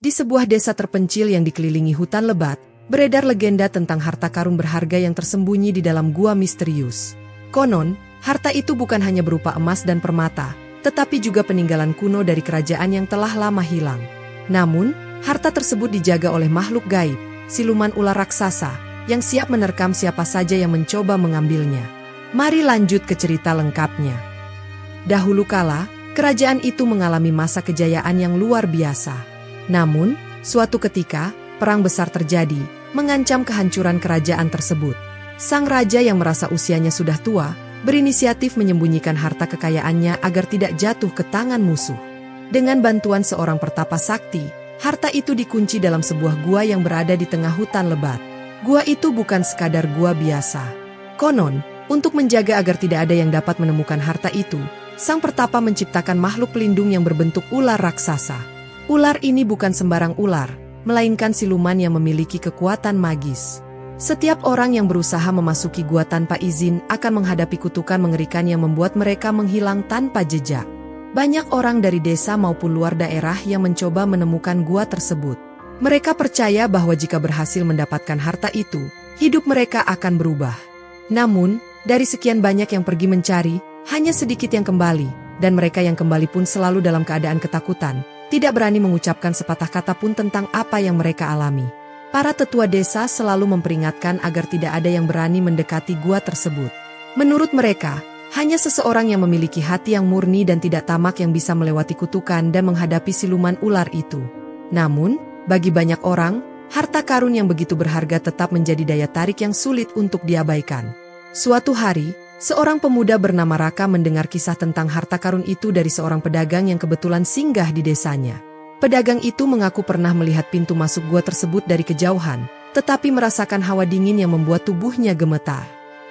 Di sebuah desa terpencil yang dikelilingi hutan lebat, beredar legenda tentang harta karun berharga yang tersembunyi di dalam gua misterius. Konon, harta itu bukan hanya berupa emas dan permata, tetapi juga peninggalan kuno dari kerajaan yang telah lama hilang. Namun, harta tersebut dijaga oleh makhluk gaib, siluman ular raksasa, yang siap menerkam siapa saja yang mencoba mengambilnya. Mari lanjut ke cerita lengkapnya. Dahulu kala, kerajaan itu mengalami masa kejayaan yang luar biasa. Namun, suatu ketika, perang besar terjadi, mengancam kehancuran kerajaan tersebut. Sang raja yang merasa usianya sudah tua, berinisiatif menyembunyikan harta kekayaannya agar tidak jatuh ke tangan musuh. Dengan bantuan seorang pertapa sakti, harta itu dikunci dalam sebuah gua yang berada di tengah hutan lebat. Gua itu bukan sekadar gua biasa. Konon, untuk menjaga agar tidak ada yang dapat menemukan harta itu, sang pertapa menciptakan makhluk pelindung yang berbentuk ular raksasa. Ular ini bukan sembarang ular, melainkan siluman yang memiliki kekuatan magis. Setiap orang yang berusaha memasuki gua tanpa izin akan menghadapi kutukan mengerikan yang membuat mereka menghilang tanpa jejak. Banyak orang dari desa maupun luar daerah yang mencoba menemukan gua tersebut. Mereka percaya bahwa jika berhasil mendapatkan harta itu, hidup mereka akan berubah. Namun, dari sekian banyak yang pergi mencari, hanya sedikit yang kembali, dan mereka yang kembali pun selalu dalam keadaan ketakutan, tidak berani mengucapkan sepatah kata pun tentang apa yang mereka alami. Para tetua desa selalu memperingatkan agar tidak ada yang berani mendekati gua tersebut. Menurut mereka, hanya seseorang yang memiliki hati yang murni dan tidak tamak yang bisa melewati kutukan dan menghadapi siluman ular itu. Namun, bagi banyak orang, harta karun yang begitu berharga tetap menjadi daya tarik yang sulit untuk diabaikan. Suatu hari, seorang pemuda bernama Raka mendengar kisah tentang harta karun itu dari seorang pedagang yang kebetulan singgah di desanya. Pedagang itu mengaku pernah melihat pintu masuk gua tersebut dari kejauhan, tetapi merasakan hawa dingin yang membuat tubuhnya gemetar.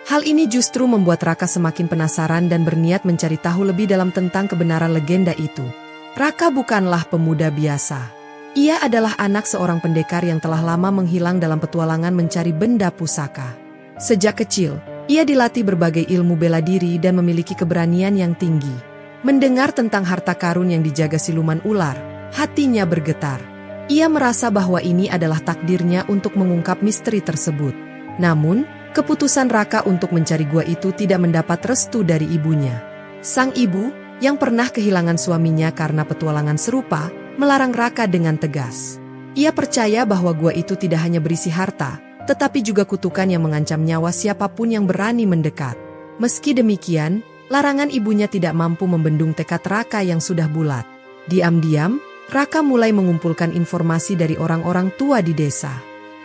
Hal ini justru membuat Raka semakin penasaran dan berniat mencari tahu lebih dalam tentang kebenaran legenda itu. Raka bukanlah pemuda biasa. Ia adalah anak seorang pendekar yang telah lama menghilang dalam petualangan mencari benda pusaka. Sejak kecil, ia dilatih berbagai ilmu bela diri dan memiliki keberanian yang tinggi. Mendengar tentang harta karun yang dijaga siluman ular, hatinya bergetar. Ia merasa bahwa ini adalah takdirnya untuk mengungkap misteri tersebut. Namun, keputusan Raka untuk mencari gua itu tidak mendapat restu dari ibunya. Sang ibu, yang pernah kehilangan suaminya karena petualangan serupa, melarang Raka dengan tegas. Ia percaya bahwa gua itu tidak hanya berisi harta, tetapi juga kutukan yang mengancam nyawa siapapun yang berani mendekat. Meski demikian, larangan ibunya tidak mampu membendung tekad Raka yang sudah bulat. Diam-diam, Raka mulai mengumpulkan informasi dari orang-orang tua di desa.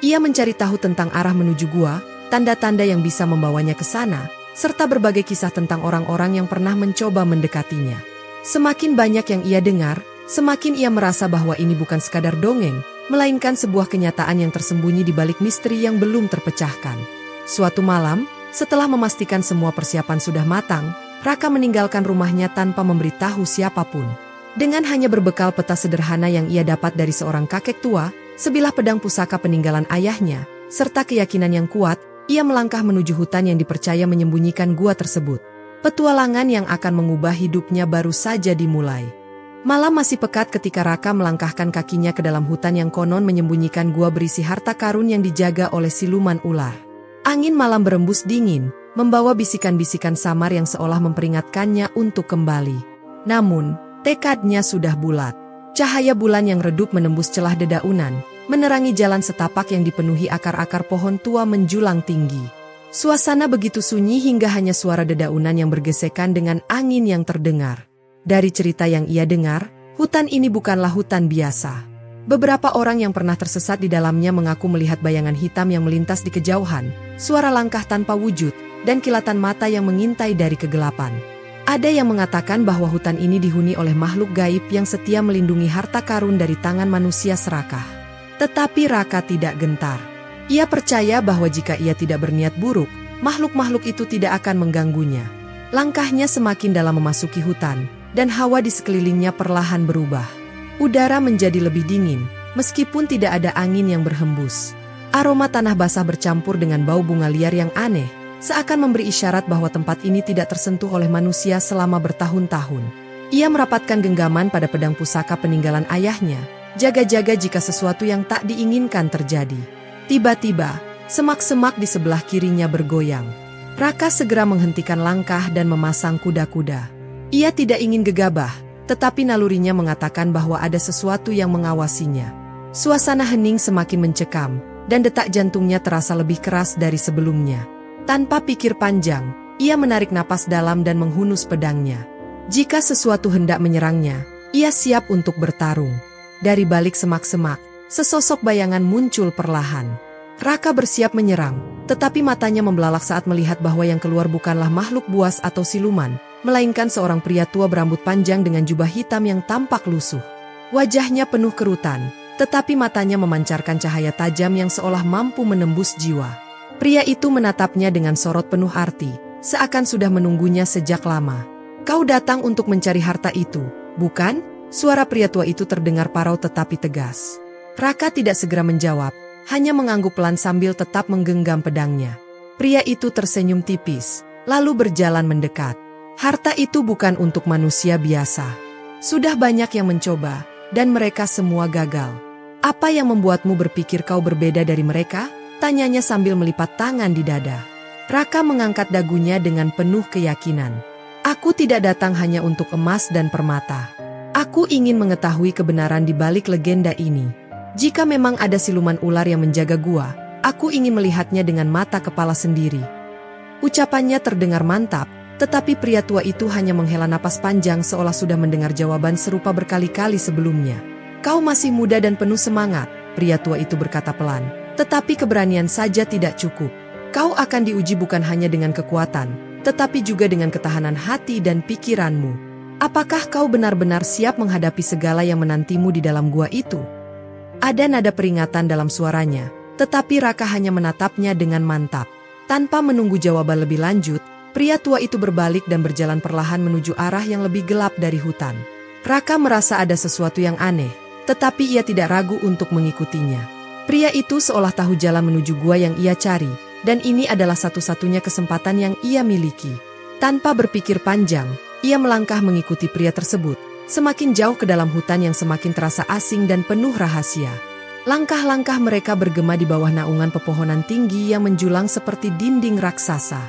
Ia mencari tahu tentang arah menuju gua, tanda-tanda yang bisa membawanya ke sana, serta berbagai kisah tentang orang-orang yang pernah mencoba mendekatinya. Semakin banyak yang ia dengar, semakin ia merasa bahwa ini bukan sekadar dongeng, melainkan sebuah kenyataan yang tersembunyi di balik misteri yang belum terpecahkan. Suatu malam, setelah memastikan semua persiapan sudah matang, Raka meninggalkan rumahnya tanpa memberitahu siapapun. Dengan hanya berbekal peta sederhana yang ia dapat dari seorang kakek tua, sebilah pedang pusaka peninggalan ayahnya, serta keyakinan yang kuat, ia melangkah menuju hutan yang dipercaya menyembunyikan gua tersebut. Petualangan yang akan mengubah hidupnya baru saja dimulai. Malam masih pekat ketika Raka melangkahkan kakinya ke dalam hutan yang konon menyembunyikan gua berisi harta karun yang dijaga oleh siluman ular. Angin malam berembus dingin, membawa bisikan-bisikan samar yang seolah memperingatkannya untuk kembali. Namun, tekadnya sudah bulat. Cahaya bulan yang redup menembus celah dedaunan, menerangi jalan setapak yang dipenuhi akar-akar pohon tua menjulang tinggi. Suasana begitu sunyi hingga hanya suara dedaunan yang bergesekan dengan angin yang terdengar. Dari cerita yang ia dengar, hutan ini bukanlah hutan biasa. Beberapa orang yang pernah tersesat di dalamnya mengaku melihat bayangan hitam yang melintas di kejauhan, suara langkah tanpa wujud, dan kilatan mata yang mengintai dari kegelapan. Ada yang mengatakan bahwa hutan ini dihuni oleh makhluk gaib yang setia melindungi harta karun dari tangan manusia serakah. Tetapi Raka tidak gentar. Ia percaya bahwa jika ia tidak berniat buruk, makhluk-makhluk itu tidak akan mengganggunya. Langkahnya semakin dalam memasuki hutan, dan hawa di sekelilingnya perlahan berubah. Udara menjadi lebih dingin, meskipun tidak ada angin yang berhembus. Aroma tanah basah bercampur dengan bau bunga liar yang aneh, seakan memberi isyarat bahwa tempat ini tidak tersentuh oleh manusia selama bertahun-tahun. Ia merapatkan genggaman pada pedang pusaka peninggalan ayahnya, jaga-jaga jika sesuatu yang tak diinginkan terjadi. Tiba-tiba, semak-semak di sebelah kirinya bergoyang. Raka segera menghentikan langkah dan memasang kuda-kuda. Ia tidak ingin gegabah, tetapi nalurinya mengatakan bahwa ada sesuatu yang mengawasinya. Suasana hening semakin mencekam, dan detak jantungnya terasa lebih keras dari sebelumnya. Tanpa pikir panjang, ia menarik napas dalam dan menghunus pedangnya. Jika sesuatu hendak menyerangnya, ia siap untuk bertarung. Dari balik semak-semak, sesosok bayangan muncul perlahan. Raka bersiap menyerang, tetapi matanya membelalak saat melihat bahwa yang keluar bukanlah makhluk buas atau siluman, melainkan seorang pria tua berambut panjang dengan jubah hitam yang tampak lusuh. Wajahnya penuh kerutan, tetapi matanya memancarkan cahaya tajam yang seolah mampu menembus jiwa. Pria itu menatapnya dengan sorot penuh arti, seakan sudah menunggunya sejak lama. "Kau datang untuk mencari harta itu, bukan?" Suara pria tua itu terdengar parau tetapi tegas. Raka tidak segera menjawab, hanya mengangguk pelan sambil tetap menggenggam pedangnya. Pria itu tersenyum tipis, lalu berjalan mendekat. "Harta itu bukan untuk manusia biasa. Sudah banyak yang mencoba, dan mereka semua gagal. Apa yang membuatmu berpikir kau berbeda dari mereka?" tanyanya sambil melipat tangan di dada. Raka mengangkat dagunya dengan penuh keyakinan. "Aku tidak datang hanya untuk emas dan permata. Aku ingin mengetahui kebenaran di balik legenda ini. Jika memang ada siluman ular yang menjaga gua, aku ingin melihatnya dengan mata kepala sendiri." Ucapannya terdengar mantap, tetapi pria tua itu hanya menghela napas panjang seolah sudah mendengar jawaban serupa berkali-kali sebelumnya. "Kau masih muda dan penuh semangat," pria tua itu berkata pelan, "tetapi keberanian saja tidak cukup. Kau akan diuji bukan hanya dengan kekuatan, tetapi juga dengan ketahanan hati dan pikiranmu. Apakah kau benar-benar siap menghadapi segala yang menantimu di dalam gua itu?" Ada nada peringatan dalam suaranya, tetapi Raka hanya menatapnya dengan mantap. Tanpa menunggu jawaban lebih lanjut, pria tua itu berbalik dan berjalan perlahan menuju arah yang lebih gelap dari hutan. Raka merasa ada sesuatu yang aneh, tetapi ia tidak ragu untuk mengikutinya. Pria itu seolah tahu jalan menuju gua yang ia cari, dan ini adalah satu-satunya kesempatan yang ia miliki. Tanpa berpikir panjang, ia melangkah mengikuti pria tersebut, semakin jauh ke dalam hutan yang semakin terasa asing dan penuh rahasia. Langkah-langkah mereka bergema di bawah naungan pepohonan tinggi yang menjulang seperti dinding raksasa.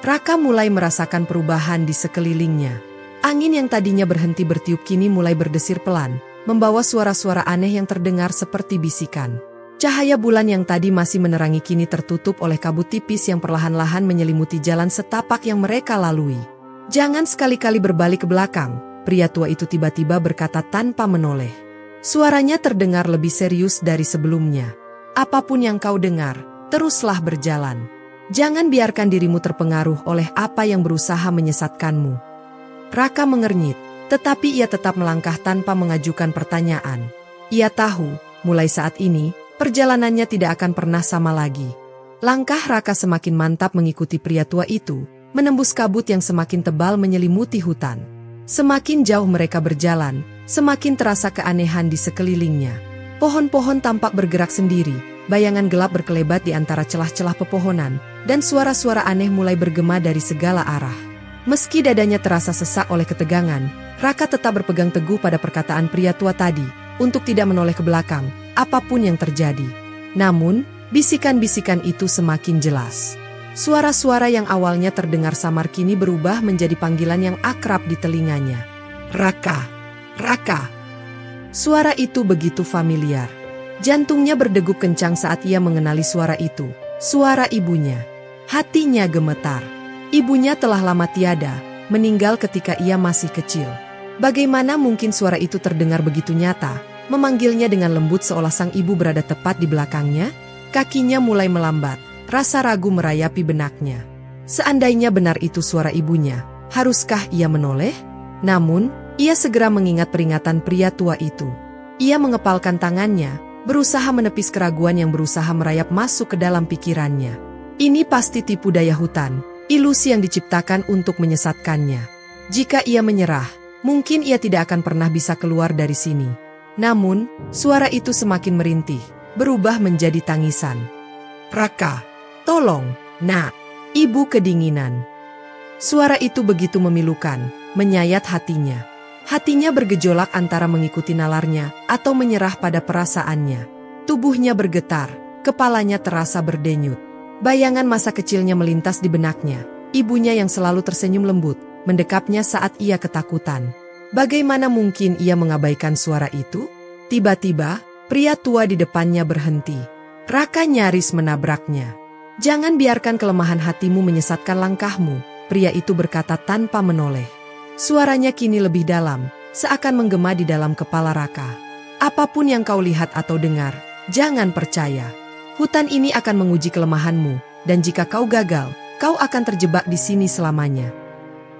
Raka mulai merasakan perubahan di sekelilingnya. Angin yang tadinya berhenti bertiup kini mulai berdesir pelan, membawa suara-suara aneh yang terdengar seperti bisikan. Cahaya bulan yang tadi masih menerangi kini tertutup oleh kabut tipis yang perlahan-lahan menyelimuti jalan setapak yang mereka lalui. "Jangan sekali-kali berbalik ke belakang," pria tua itu tiba-tiba berkata tanpa menoleh. Suaranya terdengar lebih serius dari sebelumnya. "Apapun yang kau dengar, teruslah berjalan. Jangan biarkan dirimu terpengaruh oleh apa yang berusaha menyesatkanmu." Raka mengernyit, tetapi ia tetap melangkah tanpa mengajukan pertanyaan. Ia tahu, mulai saat ini, perjalanannya tidak akan pernah sama lagi. Langkah Raka semakin mantap mengikuti pria tua itu, menembus kabut yang semakin tebal menyelimuti hutan. Semakin jauh mereka berjalan, semakin terasa keanehan di sekelilingnya. Pohon-pohon tampak bergerak sendiri, bayangan gelap berkelebat di antara celah-celah pepohonan, dan suara-suara aneh mulai bergema dari segala arah. Meski dadanya terasa sesak oleh ketegangan, Raka tetap berpegang teguh pada perkataan pria tua tadi, untuk tidak menoleh ke belakang, apapun yang terjadi. Namun, bisikan-bisikan itu semakin jelas. Suara-suara yang awalnya terdengar samar kini berubah menjadi panggilan yang akrab di telinganya. "Raka! Raka!" Suara itu begitu familiar. Jantungnya berdegup kencang saat ia mengenali suara itu. Suara ibunya. Hatinya gemetar. Ibunya telah lama tiada, meninggal ketika ia masih kecil. Bagaimana mungkin suara itu terdengar begitu nyata, memanggilnya dengan lembut seolah sang ibu berada tepat di belakangnya? Kakinya mulai melambat. Rasa ragu merayapi benaknya. Seandainya benar itu suara ibunya, haruskah ia menoleh? Namun, ia segera mengingat peringatan pria tua itu. Ia mengepalkan tangannya, berusaha menepis keraguan yang berusaha merayap masuk ke dalam pikirannya. Ini pasti tipu daya hutan, ilusi yang diciptakan untuk menyesatkannya. Jika ia menyerah, mungkin ia tidak akan pernah bisa keluar dari sini. Namun, suara itu semakin merintih, berubah menjadi tangisan. "Raka! Tolong, nak!" Ibu kedinginan. Suara itu begitu memilukan, menyayat hatinya. Hatinya bergejolak antara mengikuti nalarnya atau menyerah pada perasaannya. Tubuhnya bergetar, kepalanya terasa berdenyut. Bayangan masa kecilnya melintas di benaknya. Ibunya yang selalu tersenyum lembut, mendekapnya saat ia ketakutan. Bagaimana mungkin ia mengabaikan suara itu? Tiba-tiba, pria tua di depannya berhenti. Raka nyaris menabraknya. "Jangan biarkan kelemahan hatimu menyesatkan langkahmu," pria itu berkata tanpa menoleh. Suaranya kini lebih dalam, seakan menggema di dalam kepala Raka. "Apapun yang kau lihat atau dengar, jangan percaya. Hutan ini akan menguji kelemahanmu, dan jika kau gagal, kau akan terjebak di sini selamanya."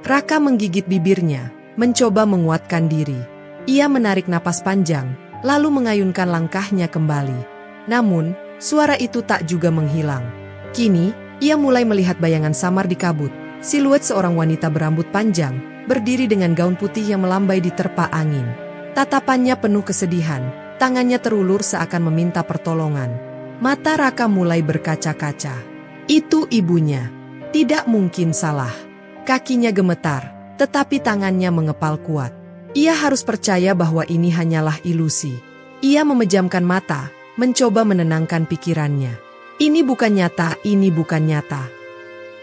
Raka menggigit bibirnya, mencoba menguatkan diri. Ia menarik napas panjang, lalu mengayunkan langkahnya kembali. Namun, suara itu tak juga menghilang. Kini, ia mulai melihat bayangan samar di kabut, siluet seorang wanita berambut panjang, berdiri dengan gaun putih yang melambai diterpa angin. Tatapannya penuh kesedihan, tangannya terulur seakan meminta pertolongan. Mata Raka mulai berkaca-kaca. Itu ibunya. Tidak mungkin salah. Kakinya gemetar, tetapi tangannya mengepal kuat. Ia harus percaya bahwa ini hanyalah ilusi. Ia memejamkan mata, mencoba menenangkan pikirannya. "Ini bukan nyata, ini bukan nyata,"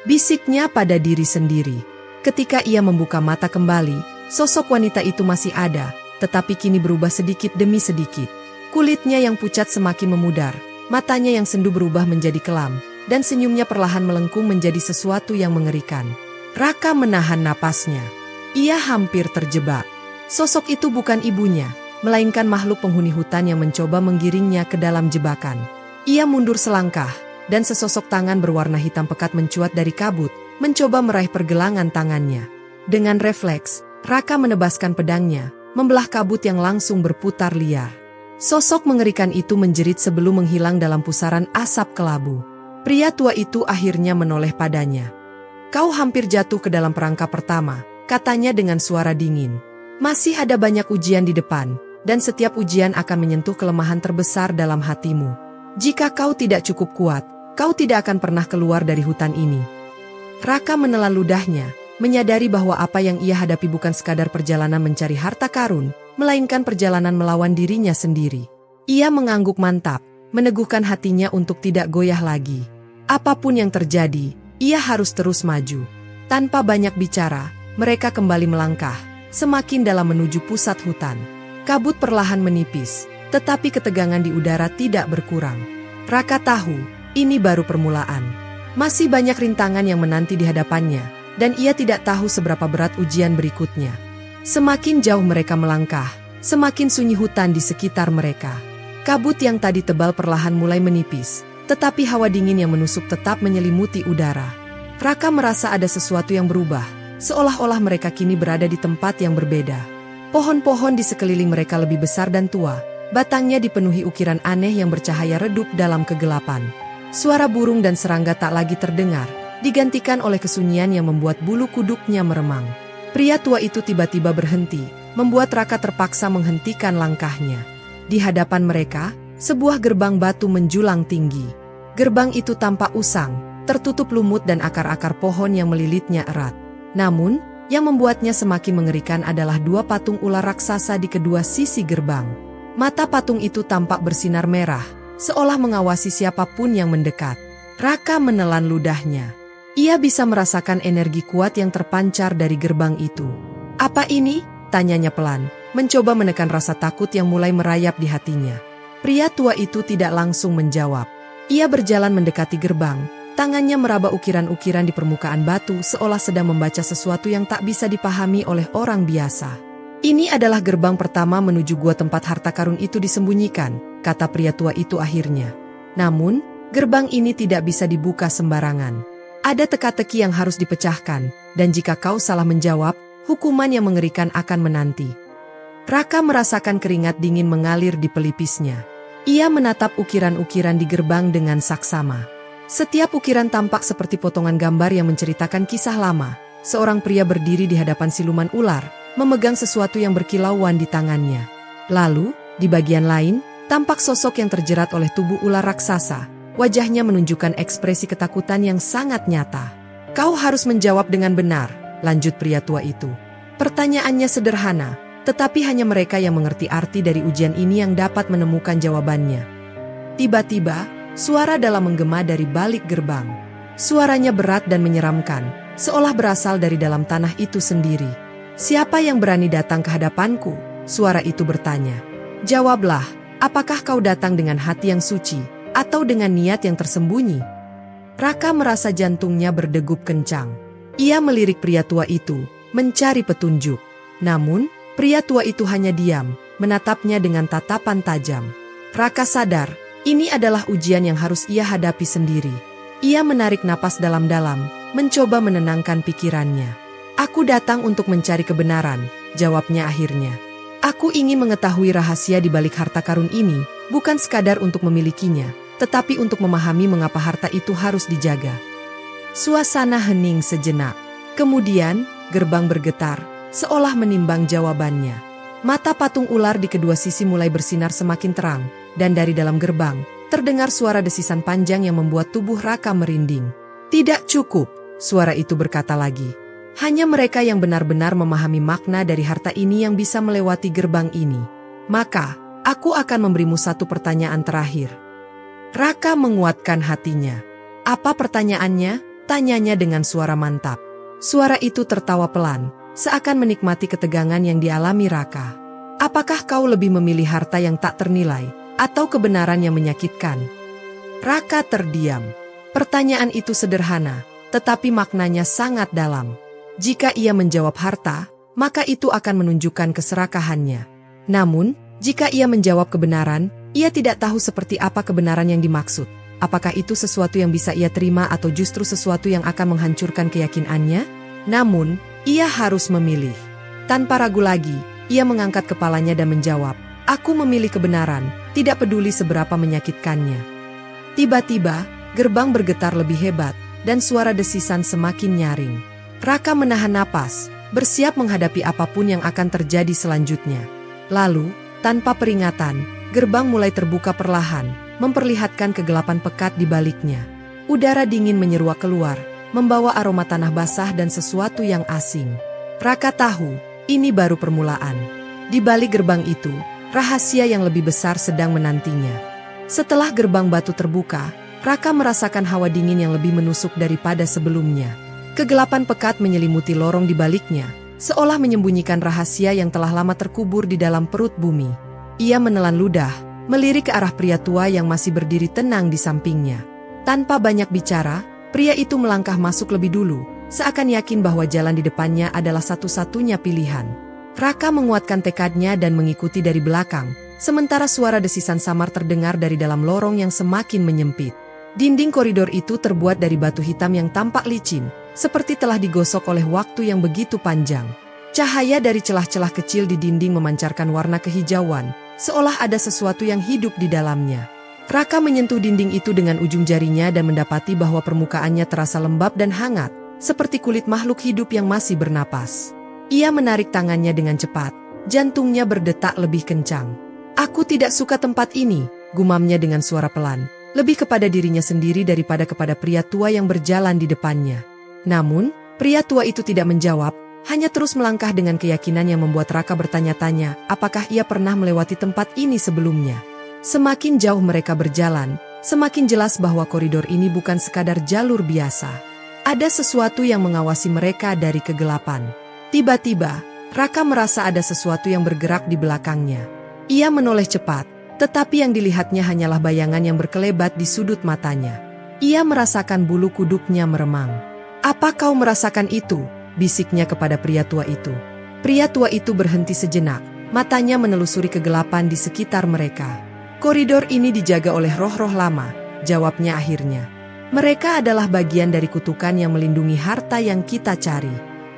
bisiknya pada diri sendiri. Ketika ia membuka mata kembali, sosok wanita itu masih ada, tetapi kini berubah sedikit demi sedikit. Kulitnya yang pucat semakin memudar, matanya yang sendu berubah menjadi kelam, dan senyumnya perlahan melengkung menjadi sesuatu yang mengerikan. Raka menahan napasnya. Ia hampir terjebak. Sosok itu bukan ibunya, melainkan makhluk penghuni hutan yang mencoba menggiringnya ke dalam jebakan. Ia mundur selangkah, dan sesosok tangan berwarna hitam pekat mencuat dari kabut, mencoba meraih pergelangan tangannya. Dengan refleks, Raka menebaskan pedangnya, membelah kabut yang langsung berputar liar. Sosok mengerikan itu menjerit sebelum menghilang dalam pusaran asap kelabu. Pria tua itu akhirnya menoleh padanya. "Kau hampir jatuh ke dalam perangkap pertama," katanya dengan suara dingin. "Masih ada banyak ujian di depan, dan setiap ujian akan menyentuh kelemahan terbesar dalam hatimu. Jika kau tidak cukup kuat, kau tidak akan pernah keluar dari hutan ini." Raka menelan ludahnya, menyadari bahwa apa yang ia hadapi bukan sekadar perjalanan mencari harta karun, melainkan perjalanan melawan dirinya sendiri. Ia mengangguk mantap, meneguhkan hatinya untuk tidak goyah lagi. Apapun yang terjadi, ia harus terus maju. Tanpa banyak bicara, mereka kembali melangkah, semakin dalam menuju pusat hutan. Kabut perlahan menipis, tetapi ketegangan di udara tidak berkurang. Raka tahu, ini baru permulaan. Masih banyak rintangan yang menanti di hadapannya, dan ia tidak tahu seberapa berat ujian berikutnya. Semakin jauh mereka melangkah, semakin sunyi hutan di sekitar mereka. Kabut yang tadi tebal perlahan mulai menipis, tetapi hawa dingin yang menusuk tetap menyelimuti udara. Raka merasa ada sesuatu yang berubah, seolah-olah mereka kini berada di tempat yang berbeda. Pohon-pohon di sekeliling mereka lebih besar dan tua, batangnya dipenuhi ukiran aneh yang bercahaya redup dalam kegelapan. Suara burung dan serangga tak lagi terdengar, digantikan oleh kesunyian yang membuat bulu kuduknya meremang. Pria tua itu tiba-tiba berhenti, membuat Raka terpaksa menghentikan langkahnya. Di hadapan mereka, sebuah gerbang batu menjulang tinggi. Gerbang itu tampak usang, tertutup lumut dan akar-akar pohon yang melilitnya erat. Namun, yang membuatnya semakin mengerikan adalah dua patung ular raksasa di kedua sisi gerbang. Mata patung itu tampak bersinar merah, seolah mengawasi siapapun yang mendekat. Raka menelan ludahnya. Ia bisa merasakan energi kuat yang terpancar dari gerbang itu. "Apa ini?" tanyanya pelan, mencoba menekan rasa takut yang mulai merayap di hatinya. Pria tua itu tidak langsung menjawab. Ia berjalan mendekati gerbang, tangannya meraba ukiran-ukiran di permukaan batu seolah sedang membaca sesuatu yang tak bisa dipahami oleh orang biasa. "Ini adalah gerbang pertama menuju gua tempat harta karun itu disembunyikan," kata pria tua itu akhirnya. "Namun, gerbang ini tidak bisa dibuka sembarangan. Ada teka-teki yang harus dipecahkan, dan jika kau salah menjawab, hukuman yang mengerikan akan menanti." Raka merasakan keringat dingin mengalir di pelipisnya. Ia menatap ukiran-ukiran di gerbang dengan saksama. Setiap ukiran tampak seperti potongan gambar yang menceritakan kisah lama. Seorang pria berdiri di hadapan siluman ular, memegang sesuatu yang berkilauan di tangannya. Lalu, di bagian lain, tampak sosok yang terjerat oleh tubuh ular raksasa. Wajahnya menunjukkan ekspresi ketakutan yang sangat nyata. "Kau harus menjawab dengan benar," lanjut pria tua itu. "Pertanyaannya sederhana, tetapi hanya mereka yang mengerti arti dari ujian ini yang dapat menemukan jawabannya. Tiba-tiba, suara dalam menggema dari balik gerbang. Suaranya berat dan menyeramkan, seolah berasal dari dalam tanah itu sendiri. "Siapa yang berani datang ke hadapanku?" Suara itu bertanya. "Jawablah, apakah kau datang dengan hati yang suci, atau dengan niat yang tersembunyi?" Raka merasa jantungnya berdegup kencang. Ia melirik pria tua itu, mencari petunjuk. Namun, pria tua itu hanya diam, menatapnya dengan tatapan tajam. Raka sadar, ini adalah ujian yang harus ia hadapi sendiri. Ia menarik napas dalam-dalam, mencoba menenangkan pikirannya. "Aku datang untuk mencari kebenaran," jawabnya akhirnya. "Aku ingin mengetahui rahasia di balik harta karun ini, bukan sekadar untuk memilikinya, tetapi untuk memahami mengapa harta itu harus dijaga." Suasana hening sejenak. Kemudian, gerbang bergetar, seolah menimbang jawabannya. Mata patung ular di kedua sisi mulai bersinar semakin terang, dan dari dalam gerbang, terdengar suara desisan panjang yang membuat tubuh Raka merinding. "Tidak cukup," suara itu berkata lagi. "Hanya mereka yang benar-benar memahami makna dari harta ini yang bisa melewati gerbang ini. Maka, aku akan memberimu satu pertanyaan terakhir." Raka menguatkan hatinya. "Apa pertanyaannya?" tanyanya dengan suara mantap. Suara itu tertawa pelan, seakan menikmati ketegangan yang dialami Raka. "Apakah kau lebih memilih harta yang tak ternilai, atau kebenaran yang menyakitkan?" Raka terdiam. Pertanyaan itu sederhana, tetapi maknanya sangat dalam. Jika ia menjawab harta, maka itu akan menunjukkan keserakahannya. Namun, jika ia menjawab kebenaran, ia tidak tahu seperti apa kebenaran yang dimaksud. Apakah itu sesuatu yang bisa ia terima atau justru sesuatu yang akan menghancurkan keyakinannya? Namun, ia harus memilih. Tanpa ragu lagi, ia mengangkat kepalanya dan menjawab, "Aku memilih kebenaran, tidak peduli seberapa menyakitkannya." Tiba-tiba, gerbang bergetar lebih hebat, dan suara desisan semakin nyaring. Raka menahan napas, bersiap menghadapi apapun yang akan terjadi selanjutnya. Lalu, tanpa peringatan, gerbang mulai terbuka perlahan, memperlihatkan kegelapan pekat di baliknya. Udara dingin menyeruak keluar, membawa aroma tanah basah dan sesuatu yang asing. Raka tahu, ini baru permulaan. Di balik gerbang itu, rahasia yang lebih besar sedang menantinya. Setelah gerbang batu terbuka, Raka merasakan hawa dingin yang lebih menusuk daripada sebelumnya. Kegelapan pekat menyelimuti lorong di baliknya, seolah menyembunyikan rahasia yang telah lama terkubur di dalam perut bumi. Ia menelan ludah, melirik ke arah pria tua yang masih berdiri tenang di sampingnya. Tanpa banyak bicara, pria itu melangkah masuk lebih dulu, seakan yakin bahwa jalan di depannya adalah satu-satunya pilihan. Raka menguatkan tekadnya dan mengikuti dari belakang, sementara suara desisan samar terdengar dari dalam lorong yang semakin menyempit. Dinding koridor itu terbuat dari batu hitam yang tampak licin, seperti telah digosok oleh waktu yang begitu panjang. Cahaya dari celah-celah kecil di dinding memancarkan warna kehijauan, seolah ada sesuatu yang hidup di dalamnya. Raka menyentuh dinding itu dengan ujung jarinya dan mendapati bahwa permukaannya terasa lembab dan hangat, seperti kulit makhluk hidup yang masih bernapas. Ia menarik tangannya dengan cepat, jantungnya berdetak lebih kencang. "Aku tidak suka tempat ini," gumamnya dengan suara pelan, lebih kepada dirinya sendiri daripada kepada pria tua yang berjalan di depannya. Namun, pria tua itu tidak menjawab, hanya terus melangkah dengan keyakinan yang membuat Raka bertanya-tanya, apakah ia pernah melewati tempat ini sebelumnya. Semakin jauh mereka berjalan, semakin jelas bahwa koridor ini bukan sekadar jalur biasa. Ada sesuatu yang mengawasi mereka dari kegelapan. Tiba-tiba, Raka merasa ada sesuatu yang bergerak di belakangnya. Ia menoleh cepat, tetapi yang dilihatnya hanyalah bayangan yang berkelebat di sudut matanya. Ia merasakan bulu kuduknya meremang. "Apa kau merasakan itu?" bisiknya kepada pria tua itu. Pria tua itu berhenti sejenak, matanya menelusuri kegelapan di sekitar mereka. "Koridor ini dijaga oleh roh-roh lama," jawabnya akhirnya. "Mereka adalah bagian dari kutukan yang melindungi harta yang kita cari.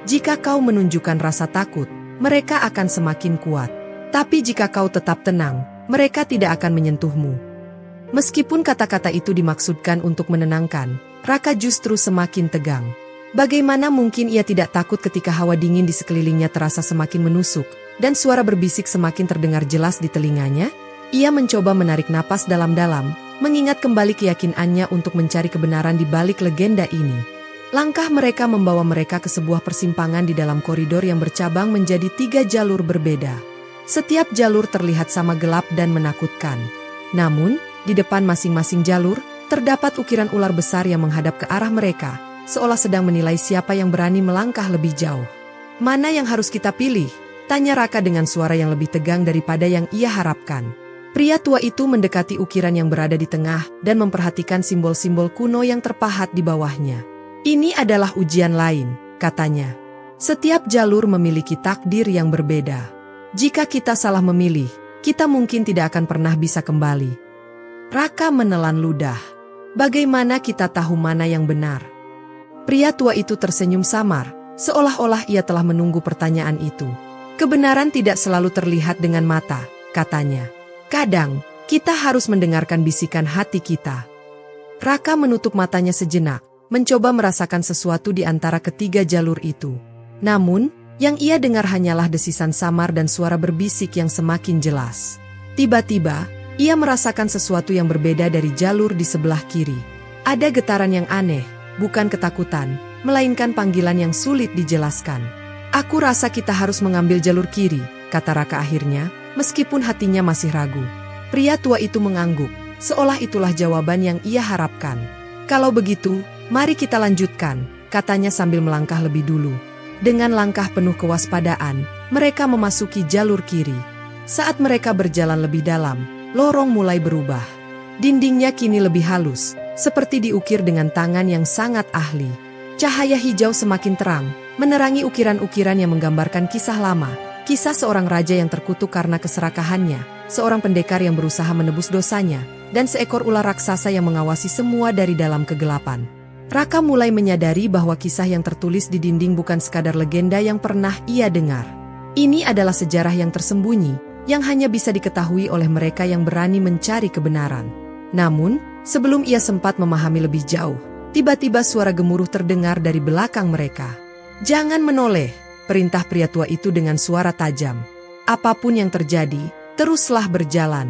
Jika kau menunjukkan rasa takut, mereka akan semakin kuat. Tapi jika kau tetap tenang, mereka tidak akan menyentuhmu." Meskipun kata-kata itu dimaksudkan untuk menenangkan, Raka justru semakin tegang. Bagaimana mungkin ia tidak takut ketika hawa dingin di sekelilingnya terasa semakin menusuk, dan suara berbisik semakin terdengar jelas di telinganya? Ia mencoba menarik napas dalam-dalam, mengingat kembali keyakinannya untuk mencari kebenaran di balik legenda ini. Langkah mereka membawa mereka ke sebuah persimpangan di dalam koridor yang bercabang menjadi 3 jalur berbeda. Setiap jalur terlihat sama gelap dan menakutkan. Namun, di depan masing-masing jalur, terdapat ukiran ular besar yang menghadap ke arah mereka, seolah sedang menilai siapa yang berani melangkah lebih jauh. "Mana yang harus kita pilih?" tanya Raka dengan suara yang lebih tegang daripada yang ia harapkan. Pria tua itu mendekati ukiran yang berada di tengah dan memperhatikan simbol-simbol kuno yang terpahat di bawahnya. "Ini adalah ujian lain," katanya. "Setiap jalur memiliki takdir yang berbeda. Jika kita salah memilih, kita mungkin tidak akan pernah bisa kembali." Raka menelan ludah. "Bagaimana kita tahu mana yang benar?" Pria tua itu tersenyum samar, seolah-olah ia telah menunggu pertanyaan itu. "Kebenaran tidak selalu terlihat dengan mata," katanya. "Kadang, kita harus mendengarkan bisikan hati kita." Raka menutup matanya sejenak, mencoba merasakan sesuatu di antara ketiga jalur itu. Namun, yang ia dengar hanyalah desisan samar dan suara berbisik yang semakin jelas. Tiba-tiba, ia merasakan sesuatu yang berbeda dari jalur di sebelah kiri. Ada getaran yang aneh, bukan ketakutan, melainkan panggilan yang sulit dijelaskan. "Aku rasa kita harus mengambil jalur kiri," kata Raka akhirnya, meskipun hatinya masih ragu. Pria tua itu mengangguk, seolah itulah jawaban yang ia harapkan. "Kalau begitu, mari kita lanjutkan," katanya sambil melangkah lebih dulu. Dengan langkah penuh kewaspadaan, mereka memasuki jalur kiri. Saat mereka berjalan lebih dalam, lorong mulai berubah. Dindingnya kini lebih halus, seperti diukir dengan tangan yang sangat ahli. Cahaya hijau semakin terang, menerangi ukiran-ukiran yang menggambarkan kisah lama, kisah seorang raja yang terkutuk karena keserakahannya, seorang pendekar yang berusaha menebus dosanya, dan seekor ular raksasa yang mengawasi semua dari dalam kegelapan. Raka mulai menyadari bahwa kisah yang tertulis di dinding bukan sekadar legenda yang pernah ia dengar. Ini adalah sejarah yang tersembunyi, yang hanya bisa diketahui oleh mereka yang berani mencari kebenaran. Namun, sebelum ia sempat memahami lebih jauh, tiba-tiba suara gemuruh terdengar dari belakang mereka. "Jangan menoleh," perintah pria tua itu dengan suara tajam. "Apapun yang terjadi, teruslah berjalan."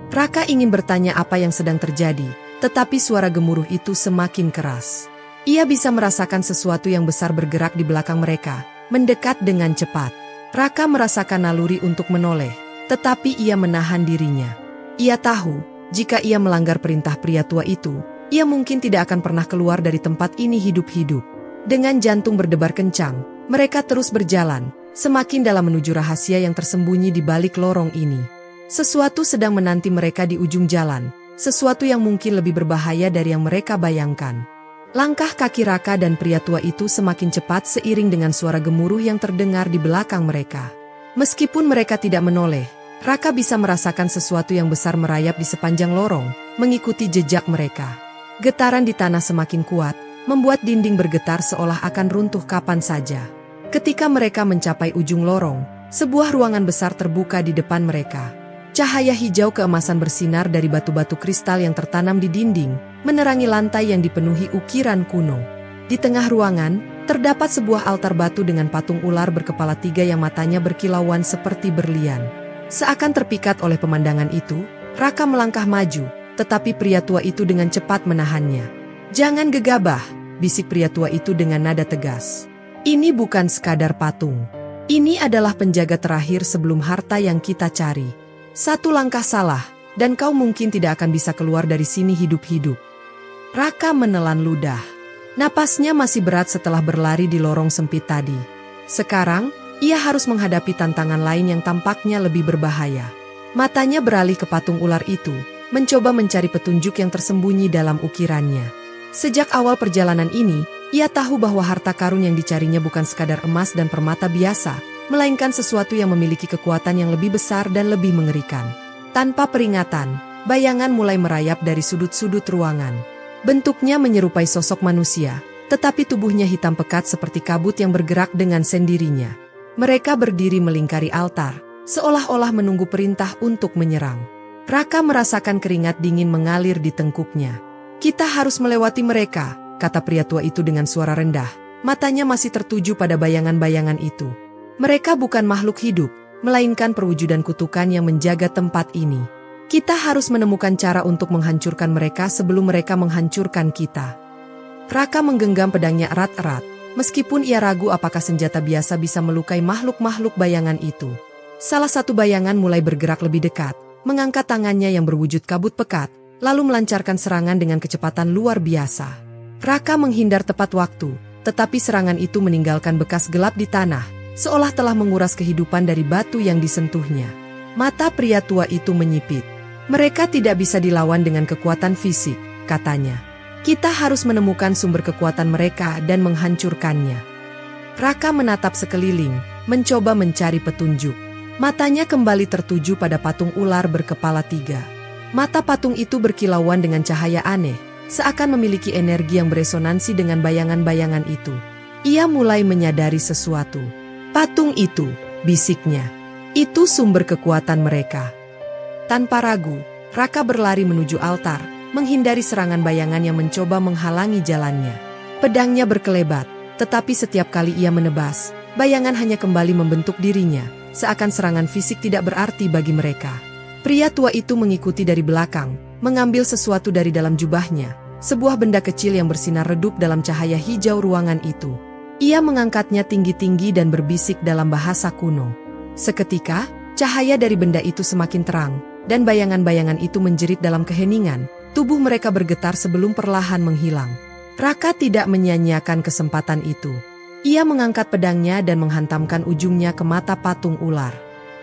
Raka ingin bertanya apa yang sedang terjadi, tetapi suara gemuruh itu semakin keras. Ia bisa merasakan sesuatu yang besar bergerak di belakang mereka, mendekat dengan cepat. Raka merasakan naluri untuk menoleh, tetapi ia menahan dirinya. Ia tahu, jika ia melanggar perintah pria tua itu, ia mungkin tidak akan pernah keluar dari tempat ini hidup-hidup. Dengan jantung berdebar kencang, mereka terus berjalan, semakin dalam menuju rahasia yang tersembunyi di balik lorong ini. Sesuatu sedang menanti mereka di ujung jalan, sesuatu yang mungkin lebih berbahaya dari yang mereka bayangkan. Langkah kaki Raka dan pria tua itu semakin cepat seiring dengan suara gemuruh yang terdengar di belakang mereka. Meskipun mereka tidak menoleh, Raka bisa merasakan sesuatu yang besar merayap di sepanjang lorong, mengikuti jejak mereka. Getaran di tanah semakin kuat, membuat dinding bergetar seolah akan runtuh kapan saja. Ketika mereka mencapai ujung lorong, sebuah ruangan besar terbuka di depan mereka. Cahaya hijau keemasan bersinar dari batu-batu kristal yang tertanam di dinding, menerangi lantai yang dipenuhi ukiran kuno. Di tengah ruangan, terdapat sebuah altar batu dengan patung ular berkepala 3 yang matanya berkilauan seperti berlian. Seakan terpikat oleh pemandangan itu, Raka melangkah maju, tetapi pria tua itu dengan cepat menahannya. "Jangan gegabah," bisik pria tua itu dengan nada tegas. "Ini bukan sekadar patung. Ini adalah penjaga terakhir sebelum harta yang kita cari. Satu langkah salah, dan kau mungkin tidak akan bisa keluar dari sini hidup-hidup." Raka menelan ludah. Napasnya masih berat setelah berlari di lorong sempit tadi. Sekarang, ia harus menghadapi tantangan lain yang tampaknya lebih berbahaya. Matanya beralih ke patung ular itu, mencoba mencari petunjuk yang tersembunyi dalam ukirannya. Sejak awal perjalanan ini, ia tahu bahwa harta karun yang dicarinya bukan sekadar emas dan permata biasa, melainkan sesuatu yang memiliki kekuatan yang lebih besar dan lebih mengerikan. Tanpa peringatan, bayangan mulai merayap dari sudut-sudut ruangan. Bentuknya menyerupai sosok manusia, tetapi tubuhnya hitam pekat seperti kabut yang bergerak dengan sendirinya. Mereka berdiri melingkari altar, seolah-olah menunggu perintah untuk menyerang. Raka merasakan keringat dingin mengalir di tengkuknya. "Kita harus melewati mereka," kata pria tua itu dengan suara rendah. Matanya masih tertuju pada bayangan-bayangan itu. "Mereka bukan makhluk hidup, melainkan perwujudan kutukan yang menjaga tempat ini. Kita harus menemukan cara untuk menghancurkan mereka sebelum mereka menghancurkan kita." Raka menggenggam pedangnya erat-erat, meskipun ia ragu apakah senjata biasa bisa melukai makhluk-makhluk bayangan itu. Salah satu bayangan mulai bergerak lebih dekat, mengangkat tangannya yang berwujud kabut pekat, lalu melancarkan serangan dengan kecepatan luar biasa. Raka menghindar tepat waktu, tetapi serangan itu meninggalkan bekas gelap di tanah, seolah telah menguras kehidupan dari batu yang disentuhnya. Mata pria tua itu menyipit. Mereka tidak bisa dilawan dengan kekuatan fisik, katanya. Kita harus menemukan sumber kekuatan mereka dan menghancurkannya. Raka menatap sekeliling, mencoba mencari petunjuk. Matanya kembali tertuju pada patung ular berkepala 3. Mata patung itu berkilauan dengan cahaya aneh, seakan memiliki energi yang beresonansi dengan bayangan-bayangan itu. Ia mulai menyadari sesuatu. Patung itu, bisiknya. Itu sumber kekuatan mereka. Tanpa ragu, Raka berlari menuju altar, menghindari serangan bayangan yang mencoba menghalangi jalannya. Pedangnya berkelebat, tetapi setiap kali ia menebas, bayangan hanya kembali membentuk dirinya, seakan serangan fisik tidak berarti bagi mereka. Pria tua itu mengikuti dari belakang, mengambil sesuatu dari dalam jubahnya, sebuah benda kecil yang bersinar redup dalam cahaya hijau ruangan itu. Ia mengangkatnya tinggi-tinggi dan berbisik dalam bahasa kuno. Seketika, cahaya dari benda itu semakin terang, dan bayangan-bayangan itu menjerit dalam keheningan. Tubuh mereka bergetar sebelum perlahan menghilang. Raka tidak menyia-nyiakan kesempatan itu. Ia mengangkat pedangnya dan menghantamkan ujungnya ke mata patung ular.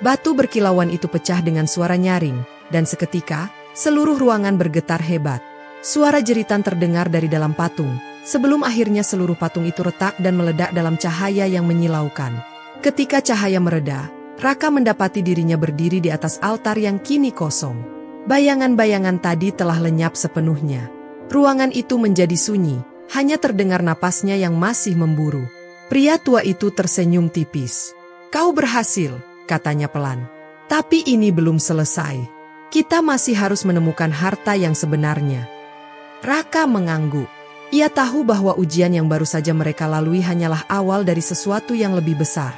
Batu berkilauan itu pecah dengan suara nyaring, dan seketika, seluruh ruangan bergetar hebat. Suara jeritan terdengar dari dalam patung, sebelum akhirnya seluruh patung itu retak dan meledak dalam cahaya yang menyilaukan. Ketika cahaya mereda, Raka mendapati dirinya berdiri di atas altar yang kini kosong. Bayangan-bayangan tadi telah lenyap sepenuhnya. Ruangan itu menjadi sunyi, hanya terdengar napasnya yang masih memburu. Pria tua itu tersenyum tipis. "Kau berhasil," katanya pelan. "Tapi ini belum selesai. Kita masih harus menemukan harta yang sebenarnya." Raka mengangguk. Ia tahu bahwa ujian yang baru saja mereka lalui hanyalah awal dari sesuatu yang lebih besar.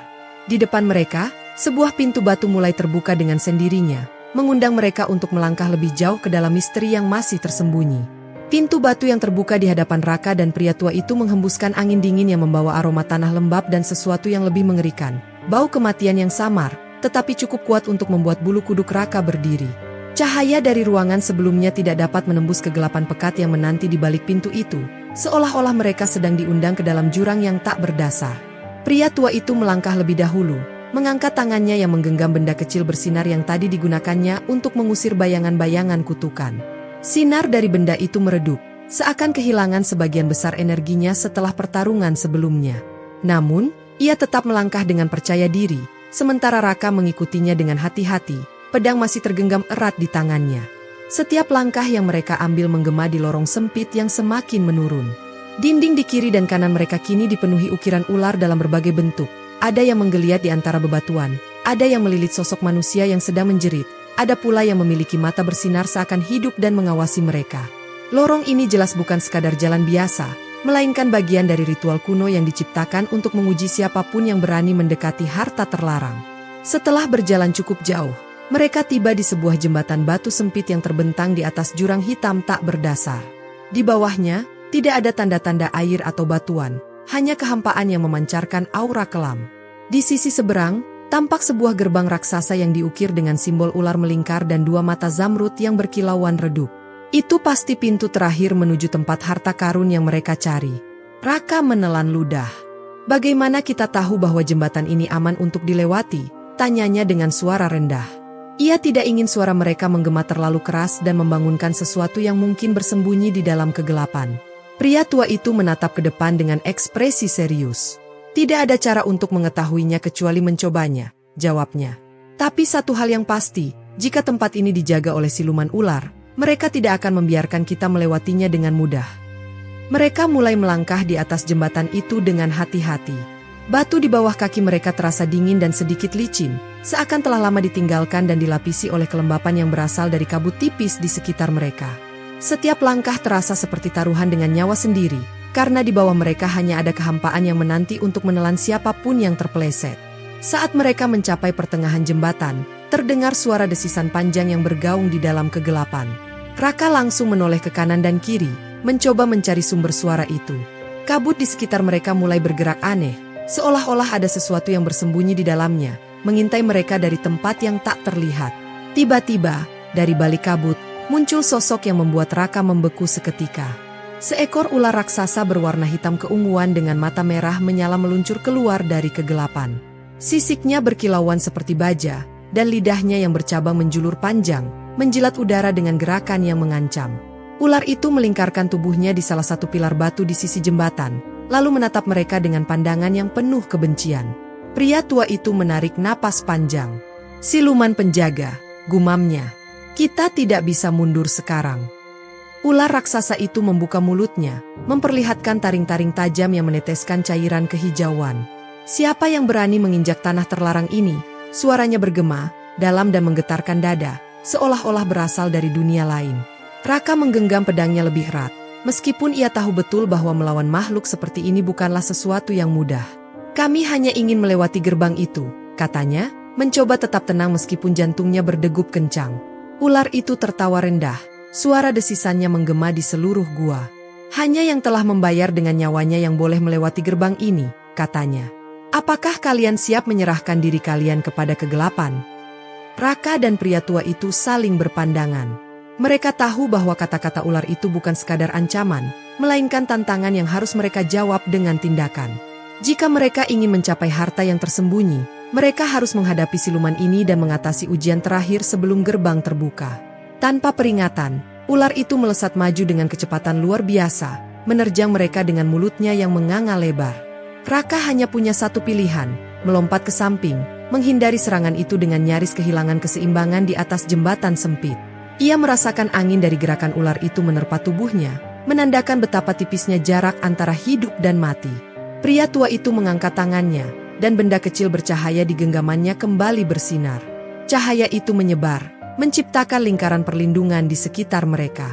Di depan mereka, sebuah pintu batu mulai terbuka dengan sendirinya, mengundang mereka untuk melangkah lebih jauh ke dalam misteri yang masih tersembunyi. Pintu batu yang terbuka di hadapan Raka dan pria tua itu menghembuskan angin dingin yang membawa aroma tanah lembab dan sesuatu yang lebih mengerikan. Bau kematian yang samar, tetapi cukup kuat untuk membuat bulu kuduk Raka berdiri. Cahaya dari ruangan sebelumnya tidak dapat menembus kegelapan pekat yang menanti di balik pintu itu, seolah-olah mereka sedang diundang ke dalam jurang yang tak berdasar. Pria tua itu melangkah lebih dahulu, mengangkat tangannya yang menggenggam benda kecil bersinar yang tadi digunakannya untuk mengusir bayangan-bayangan kutukan. Sinar dari benda itu meredup, seakan kehilangan sebagian besar energinya setelah pertarungan sebelumnya. Namun, ia tetap melangkah dengan percaya diri, sementara Raka mengikutinya dengan hati-hati, pedang masih tergenggam erat di tangannya. Setiap langkah yang mereka ambil menggema di lorong sempit yang semakin menurun. Dinding di kiri dan kanan mereka kini dipenuhi ukiran ular dalam berbagai bentuk. Ada yang menggeliat di antara bebatuan, ada yang melilit sosok manusia yang sedang menjerit, ada pula yang memiliki mata bersinar seakan hidup dan mengawasi mereka. Lorong ini jelas bukan sekadar jalan biasa, melainkan bagian dari ritual kuno yang diciptakan untuk menguji siapapun yang berani mendekati harta terlarang. Setelah berjalan cukup jauh, mereka tiba di sebuah jembatan batu sempit yang terbentang di atas jurang hitam tak berdasar. Di bawahnya, tidak ada tanda-tanda air atau batuan, hanya kehampaan yang memancarkan aura kelam. Di sisi seberang, tampak sebuah gerbang raksasa yang diukir dengan simbol ular melingkar dan dua mata zamrud yang berkilauan redup. Itu pasti pintu terakhir menuju tempat harta karun yang mereka cari. Raka menelan ludah. "Bagaimana kita tahu bahwa jembatan ini aman untuk dilewati?" tanyanya dengan suara rendah. Ia tidak ingin suara mereka menggema terlalu keras dan membangunkan sesuatu yang mungkin bersembunyi di dalam kegelapan. Pria tua itu menatap ke depan dengan ekspresi serius. "Tidak ada cara untuk mengetahuinya kecuali mencobanya," jawabnya. "Tapi satu hal yang pasti, jika tempat ini dijaga oleh siluman ular, mereka tidak akan membiarkan kita melewatinya dengan mudah." Mereka mulai melangkah di atas jembatan itu dengan hati-hati. Batu di bawah kaki mereka terasa dingin dan sedikit licin, seakan telah lama ditinggalkan dan dilapisi oleh kelembapan yang berasal dari kabut tipis di sekitar mereka. Setiap langkah terasa seperti taruhan dengan nyawa sendiri, karena di bawah mereka hanya ada kehampaan yang menanti untuk menelan siapapun yang terpeleset. Saat mereka mencapai pertengahan jembatan, terdengar suara desisan panjang yang bergaung di dalam kegelapan. Raka langsung menoleh ke kanan dan kiri, mencoba mencari sumber suara itu. Kabut di sekitar mereka mulai bergerak aneh, seolah-olah ada sesuatu yang bersembunyi di dalamnya, mengintai mereka dari tempat yang tak terlihat. Tiba-tiba, dari balik kabut, muncul sosok yang membuat Raka membeku seketika. Seekor ular raksasa berwarna hitam keunguan dengan mata merah menyala meluncur keluar dari kegelapan. Sisiknya berkilauan seperti baja, dan lidahnya yang bercabang menjulur panjang, menjilat udara dengan gerakan yang mengancam. Ular itu melingkarkan tubuhnya di salah satu pilar batu di sisi jembatan, lalu menatap mereka dengan pandangan yang penuh kebencian. Pria tua itu menarik napas panjang. "Siluman penjaga," gumamnya. "Kita tidak bisa mundur sekarang." Ular raksasa itu membuka mulutnya, memperlihatkan taring-taring tajam yang meneteskan cairan kehijauan. "Siapa yang berani menginjak tanah terlarang ini?" Suaranya bergema, dalam dan menggetarkan dada, seolah-olah berasal dari dunia lain. Raka menggenggam pedangnya lebih erat, meskipun ia tahu betul bahwa melawan makhluk seperti ini bukanlah sesuatu yang mudah. "Kami hanya ingin melewati gerbang itu," katanya, mencoba tetap tenang meskipun jantungnya berdegup kencang. Ular itu tertawa rendah, suara desisannya menggema di seluruh gua. "Hanya yang telah membayar dengan nyawanya yang boleh melewati gerbang ini," katanya. "Apakah kalian siap menyerahkan diri kalian kepada kegelapan?" Raka dan pria tua itu saling berpandangan. Mereka tahu bahwa kata-kata ular itu bukan sekadar ancaman, melainkan tantangan yang harus mereka jawab dengan tindakan. Jika mereka ingin mencapai harta yang tersembunyi, mereka harus menghadapi siluman ini dan mengatasi ujian terakhir sebelum gerbang terbuka. Tanpa peringatan, ular itu melesat maju dengan kecepatan luar biasa, menerjang mereka dengan mulutnya yang menganga lebar. Raka hanya punya satu pilihan, melompat ke samping, menghindari serangan itu dengan nyaris kehilangan keseimbangan di atas jembatan sempit. Ia merasakan angin dari gerakan ular itu menerpa tubuhnya, menandakan betapa tipisnya jarak antara hidup dan mati. Pria tua itu mengangkat tangannya, dan benda kecil bercahaya di genggamannya kembali bersinar. Cahaya itu menyebar, menciptakan lingkaran perlindungan di sekitar mereka.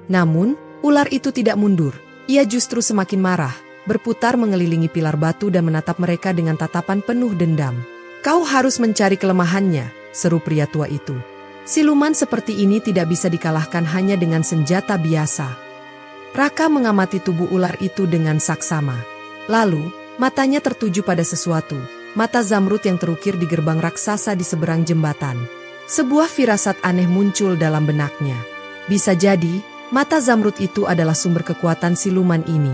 Namun, ular itu tidak mundur. Ia justru semakin marah, berputar mengelilingi pilar batu dan menatap mereka dengan tatapan penuh dendam. "Kau harus mencari kelemahannya," seru pria tua itu. "Siluman seperti ini tidak bisa dikalahkan hanya dengan senjata biasa." Raka mengamati tubuh ular itu dengan saksama. Lalu, matanya tertuju pada sesuatu, mata zamrud yang terukir di gerbang raksasa di seberang jembatan. Sebuah firasat aneh muncul dalam benaknya. Bisa jadi, mata zamrud itu adalah sumber kekuatan siluman ini.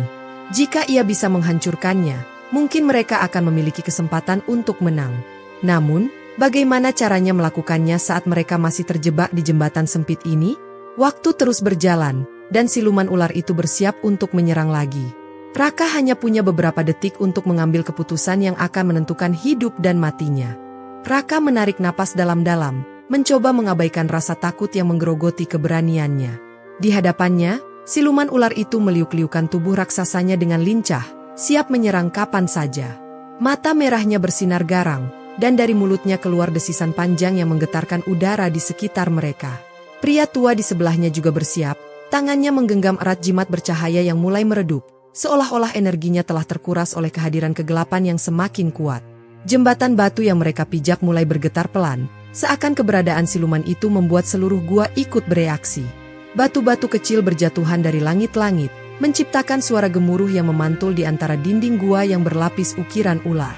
Jika ia bisa menghancurkannya, mungkin mereka akan memiliki kesempatan untuk menang. Namun, bagaimana caranya melakukannya saat mereka masih terjebak di jembatan sempit ini? Waktu terus berjalan, dan siluman ular itu bersiap untuk menyerang lagi. Raka hanya punya beberapa detik untuk mengambil keputusan yang akan menentukan hidup dan matinya. Raka menarik napas dalam-dalam, mencoba mengabaikan rasa takut yang menggerogoti keberaniannya. Di hadapannya, siluman ular itu meliuk-liukan tubuh raksasanya dengan lincah, siap menyerang kapan saja. Mata merahnya bersinar garang, dan dari mulutnya keluar desisan panjang yang menggetarkan udara di sekitar mereka. Pria tua di sebelahnya juga bersiap, tangannya menggenggam erat jimat bercahaya yang mulai meredup, seolah-olah energinya telah terkuras oleh kehadiran kegelapan yang semakin kuat. Jembatan batu yang mereka pijak mulai bergetar pelan, seakan keberadaan siluman itu membuat seluruh gua ikut bereaksi. Batu-batu kecil berjatuhan dari langit-langit, menciptakan suara gemuruh yang memantul di antara dinding gua yang berlapis ukiran ular.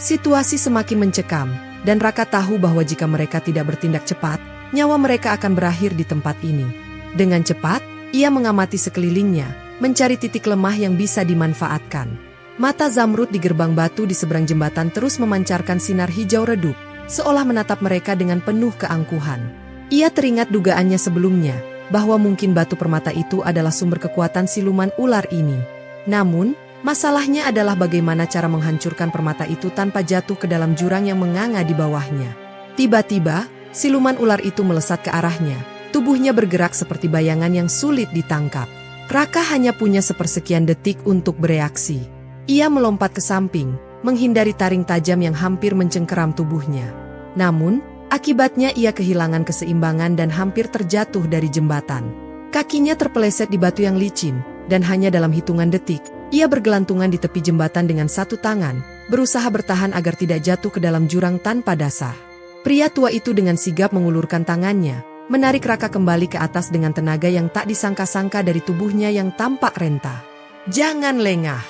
Situasi semakin mencekam, dan Raka tahu bahwa jika mereka tidak bertindak cepat, nyawa mereka akan berakhir di tempat ini. Dengan cepat, ia mengamati sekelilingnya, mencari titik lemah yang bisa dimanfaatkan. Mata zamrud di gerbang batu di seberang jembatan terus memancarkan sinar hijau redup, seolah menatap mereka dengan penuh keangkuhan. Ia teringat dugaannya sebelumnya, bahwa mungkin batu permata itu adalah sumber kekuatan siluman ular ini. Namun, masalahnya adalah bagaimana cara menghancurkan permata itu tanpa jatuh ke dalam jurang yang menganga di bawahnya. Tiba-tiba, siluman ular itu melesat ke arahnya, tubuhnya bergerak seperti bayangan yang sulit ditangkap. Raka hanya punya sepersekian detik untuk bereaksi. Ia melompat ke samping, menghindari taring tajam yang hampir mencengkeram tubuhnya. Namun, akibatnya ia kehilangan keseimbangan dan hampir terjatuh dari jembatan. Kakinya terpeleset di batu yang licin, dan hanya dalam hitungan detik, ia bergelantungan di tepi jembatan dengan satu tangan, berusaha bertahan agar tidak jatuh ke dalam jurang tanpa dasar. Pria tua itu dengan sigap mengulurkan tangannya, menarik Raka kembali ke atas dengan tenaga yang tak disangka-sangka dari tubuhnya yang tampak renta. "Jangan lengah.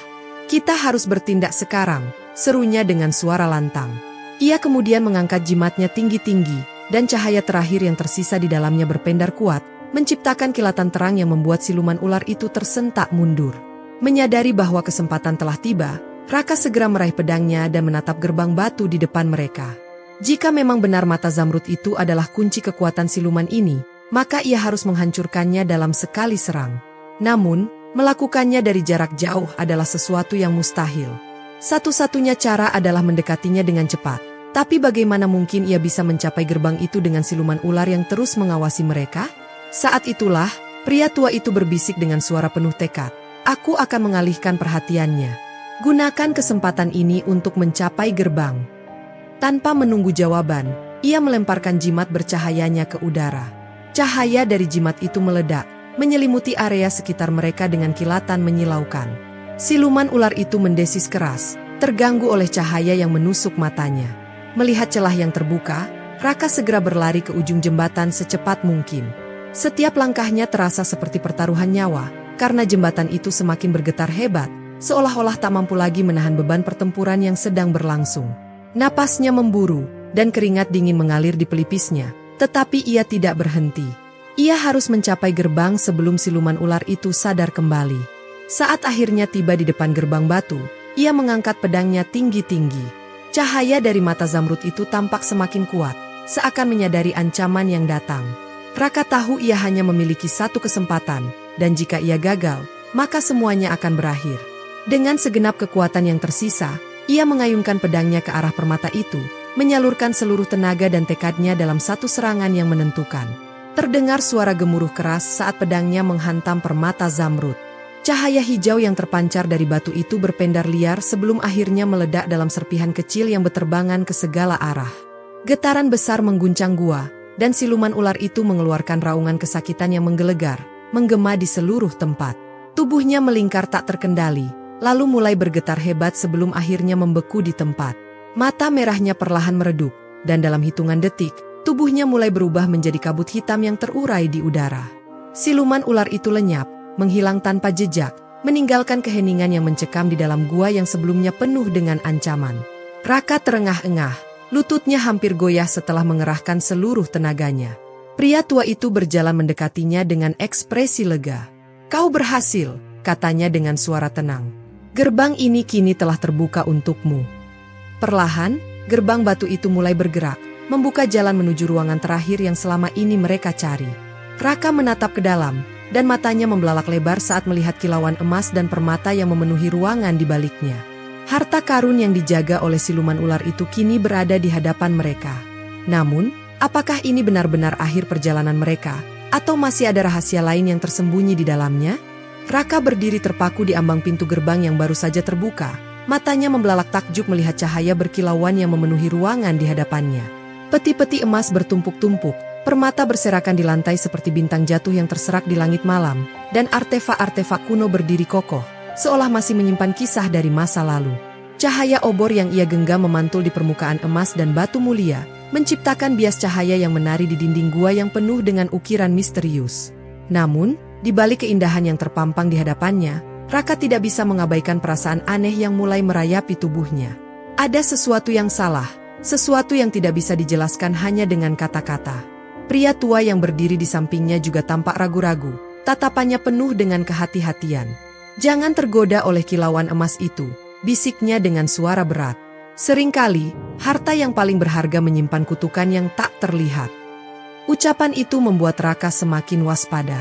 Kita harus bertindak sekarang," serunya dengan suara lantang. Ia kemudian mengangkat jimatnya tinggi-tinggi, dan cahaya terakhir yang tersisa di dalamnya berpendar kuat, menciptakan kilatan terang yang membuat siluman ular itu tersentak mundur. Menyadari bahwa kesempatan telah tiba, Raka segera meraih pedangnya dan menatap gerbang batu di depan mereka. Jika memang benar mata Zamrud itu adalah kunci kekuatan siluman ini, maka ia harus menghancurkannya dalam sekali serang. Namun, melakukannya dari jarak jauh adalah sesuatu yang mustahil. Satu-satunya cara adalah mendekatinya dengan cepat. Tapi bagaimana mungkin ia bisa mencapai gerbang itu dengan siluman ular yang terus mengawasi mereka? Saat itulah, pria tua itu berbisik dengan suara penuh tekad. "Aku akan mengalihkan perhatiannya. Gunakan kesempatan ini untuk mencapai gerbang." Tanpa menunggu jawaban, ia melemparkan jimat bercahayanya ke udara. Cahaya dari jimat itu meledak, menyelimuti area sekitar mereka dengan kilatan menyilaukan. Siluman ular itu mendesis keras, terganggu oleh cahaya yang menusuk matanya. Melihat celah yang terbuka, Raka segera berlari ke ujung jembatan secepat mungkin. Setiap langkahnya terasa seperti pertaruhan nyawa, karena jembatan itu semakin bergetar hebat, seolah-olah tak mampu lagi menahan beban pertempuran yang sedang berlangsung. Napasnya memburu, dan keringat dingin mengalir di pelipisnya, tetapi ia tidak berhenti. Ia harus mencapai gerbang sebelum siluman ular itu sadar kembali. Saat akhirnya tiba di depan gerbang batu, ia mengangkat pedangnya tinggi-tinggi. Cahaya dari mata Zamrud itu tampak semakin kuat, seakan menyadari ancaman yang datang. Raka tahu ia hanya memiliki satu kesempatan, dan jika ia gagal, maka semuanya akan berakhir. Dengan segenap kekuatan yang tersisa, ia mengayunkan pedangnya ke arah permata itu, menyalurkan seluruh tenaga dan tekadnya dalam satu serangan yang menentukan. Terdengar suara gemuruh keras saat pedangnya menghantam permata Zamrud. Cahaya hijau yang terpancar dari batu itu berpendar liar sebelum akhirnya meledak dalam serpihan kecil yang berterbangan ke segala arah. Getaran besar mengguncang gua, dan siluman ular itu mengeluarkan raungan kesakitan yang menggelegar, menggema di seluruh tempat. Tubuhnya melingkar tak terkendali, lalu mulai bergetar hebat sebelum akhirnya membeku di tempat. Mata merahnya perlahan meredup, dan dalam hitungan detik, tubuhnya mulai berubah menjadi kabut hitam yang terurai di udara. Siluman ular itu lenyap, menghilang tanpa jejak, meninggalkan keheningan yang mencekam di dalam gua yang sebelumnya penuh dengan ancaman. Raka terengah-engah, lututnya hampir goyah setelah mengerahkan seluruh tenaganya. Pria tua itu berjalan mendekatinya dengan ekspresi lega. "Kau berhasil," katanya dengan suara tenang. "Gerbang ini kini telah terbuka untukmu." Perlahan, gerbang batu itu mulai bergerak, membuka jalan menuju ruangan terakhir yang selama ini mereka cari. Raka menatap ke dalam, dan matanya membelalak lebar saat melihat kilauan emas dan permata yang memenuhi ruangan di baliknya. Harta karun yang dijaga oleh siluman ular itu kini berada di hadapan mereka. Namun, apakah ini benar-benar akhir perjalanan mereka, atau masih ada rahasia lain yang tersembunyi di dalamnya? Raka berdiri terpaku di ambang pintu gerbang yang baru saja terbuka, matanya membelalak takjub melihat cahaya berkilauan yang memenuhi ruangan di hadapannya. Peti-peti emas bertumpuk-tumpuk, permata berserakan di lantai seperti bintang jatuh yang terserak di langit malam, dan artefak-artefak kuno berdiri kokoh, seolah masih menyimpan kisah dari masa lalu. Cahaya obor yang ia genggam memantul di permukaan emas dan batu mulia, menciptakan bias cahaya yang menari di dinding gua yang penuh dengan ukiran misterius. Namun, di balik keindahan yang terpampang di hadapannya, Raka tidak bisa mengabaikan perasaan aneh yang mulai merayapi tubuhnya. Ada sesuatu yang salah, sesuatu yang tidak bisa dijelaskan hanya dengan kata-kata. Pria tua yang berdiri di sampingnya juga tampak ragu-ragu, tatapannya penuh dengan kehati-hatian. "Jangan tergoda oleh kilauan emas itu," bisiknya dengan suara berat. "Seringkali, harta yang paling berharga menyimpan kutukan yang tak terlihat." Ucapan itu membuat Raka semakin waspada.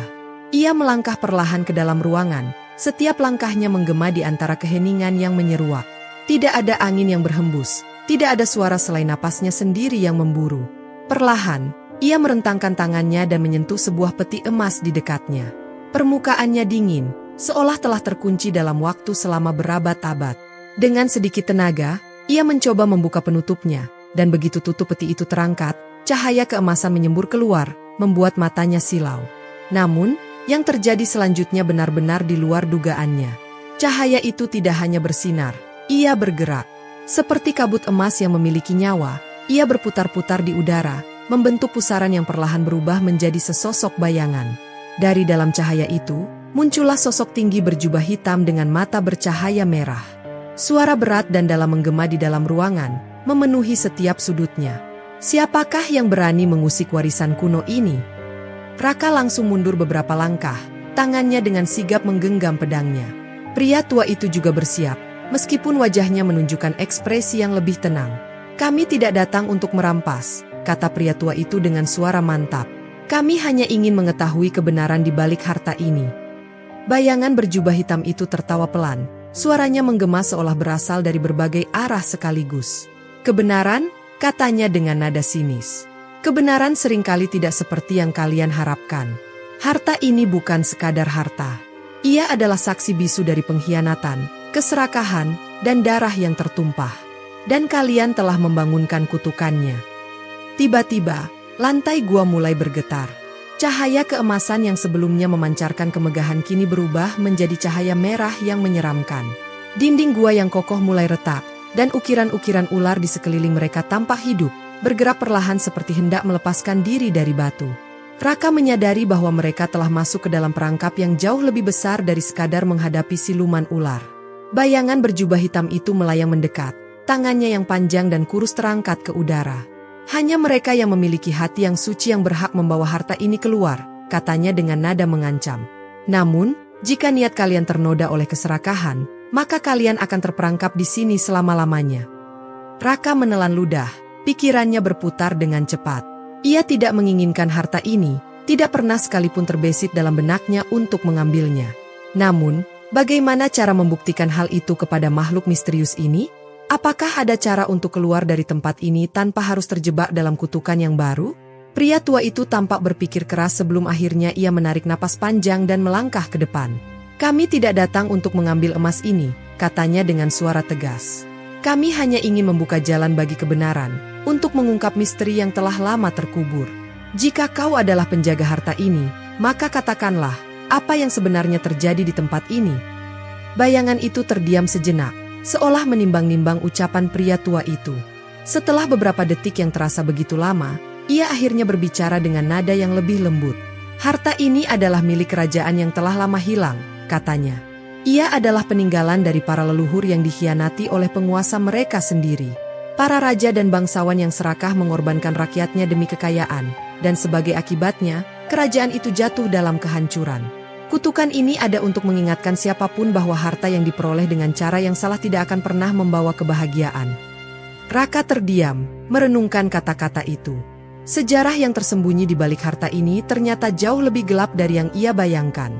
Ia melangkah perlahan ke dalam ruangan, setiap langkahnya menggema di antara keheningan yang menyeruak. Tidak ada angin yang berhembus, tidak ada suara selain napasnya sendiri yang memburu. Perlahan, ia merentangkan tangannya dan menyentuh sebuah peti emas di dekatnya. Permukaannya dingin, seolah telah terkunci dalam waktu selama berabad-abad. Dengan sedikit tenaga, ia mencoba membuka penutupnya, dan begitu tutup peti itu terangkat, cahaya keemasan menyembur keluar, membuat matanya silau. Namun, yang terjadi selanjutnya benar-benar di luar dugaannya. Cahaya itu tidak hanya bersinar, ia bergerak. Seperti kabut emas yang memiliki nyawa, ia berputar-putar di udara, membentuk pusaran yang perlahan berubah menjadi sesosok bayangan. Dari dalam cahaya itu, muncullah sosok tinggi berjubah hitam dengan mata bercahaya merah. Suara berat dan dalam menggema di dalam ruangan, memenuhi setiap sudutnya. Siapakah yang berani mengusik warisan kuno ini? Raka langsung mundur beberapa langkah, tangannya dengan sigap menggenggam pedangnya. Pria tua itu juga bersiap, meskipun wajahnya menunjukkan ekspresi yang lebih tenang. Kami tidak datang untuk merampas, kata pria tua itu dengan suara mantap. Kami hanya ingin mengetahui kebenaran di balik harta ini. Bayangan berjubah hitam itu tertawa pelan, suaranya menggema seolah berasal dari berbagai arah sekaligus. Kebenaran, katanya dengan nada sinis. Kebenaran seringkali tidak seperti yang kalian harapkan. Harta ini bukan sekadar harta. Ia adalah saksi bisu dari pengkhianatan, keserakahan, dan darah yang tertumpah. Dan kalian telah membangunkan kutukannya. Tiba-tiba, lantai gua mulai bergetar. Cahaya keemasan yang sebelumnya memancarkan kemegahan kini berubah menjadi cahaya merah yang menyeramkan. Dinding gua yang kokoh mulai retak, dan ukiran-ukiran ular di sekeliling mereka tampak hidup, bergerak perlahan seperti hendak melepaskan diri dari batu. Raka menyadari bahwa mereka telah masuk ke dalam perangkap yang jauh lebih besar dari sekadar menghadapi siluman ular. Bayangan berjubah hitam itu melayang mendekat, tangannya yang panjang dan kurus terangkat ke udara. Hanya mereka yang memiliki hati yang suci yang berhak membawa harta ini keluar, katanya dengan nada mengancam. Namun, jika niat kalian ternoda oleh keserakahan, maka kalian akan terperangkap di sini selama-lamanya. Raka menelan ludah, pikirannya berputar dengan cepat. Ia tidak menginginkan harta ini, tidak pernah sekalipun terbesit dalam benaknya untuk mengambilnya. Namun, bagaimana cara membuktikan hal itu kepada makhluk misterius ini? Apakah ada cara untuk keluar dari tempat ini tanpa harus terjebak dalam kutukan yang baru? Pria tua itu tampak berpikir keras sebelum akhirnya ia menarik napas panjang dan melangkah ke depan. Kami tidak datang untuk mengambil emas ini, katanya dengan suara tegas. Kami hanya ingin membuka jalan bagi kebenaran, untuk mengungkap misteri yang telah lama terkubur. Jika kau adalah penjaga harta ini, maka katakanlah, apa yang sebenarnya terjadi di tempat ini? Bayangan itu terdiam sejenak, seolah menimbang-nimbang ucapan pria tua itu. Setelah beberapa detik yang terasa begitu lama, ia akhirnya berbicara dengan nada yang lebih lembut. Harta ini adalah milik kerajaan yang telah lama hilang, katanya. Ia adalah peninggalan dari para leluhur yang dikhianati oleh penguasa mereka sendiri. Para raja dan bangsawan yang serakah mengorbankan rakyatnya demi kekayaan, dan sebagai akibatnya, kerajaan itu jatuh dalam kehancuran. Kutukan ini ada untuk mengingatkan siapapun bahwa harta yang diperoleh dengan cara yang salah tidak akan pernah membawa kebahagiaan. Raka terdiam, merenungkan kata-kata itu. Sejarah yang tersembunyi di balik harta ini ternyata jauh lebih gelap dari yang ia bayangkan.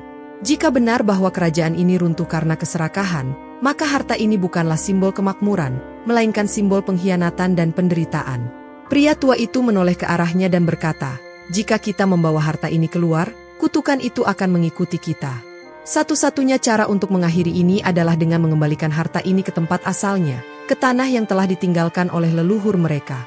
Jika benar bahwa kerajaan ini runtuh karena keserakahan, maka harta ini bukanlah simbol kemakmuran, melainkan simbol pengkhianatan dan penderitaan. Pria tua itu menoleh ke arahnya dan berkata, jika kita membawa harta ini keluar, kutukan itu akan mengikuti kita. Satu-satunya cara untuk mengakhiri ini adalah dengan mengembalikan harta ini ke tempat asalnya, ke tanah yang telah ditinggalkan oleh leluhur mereka.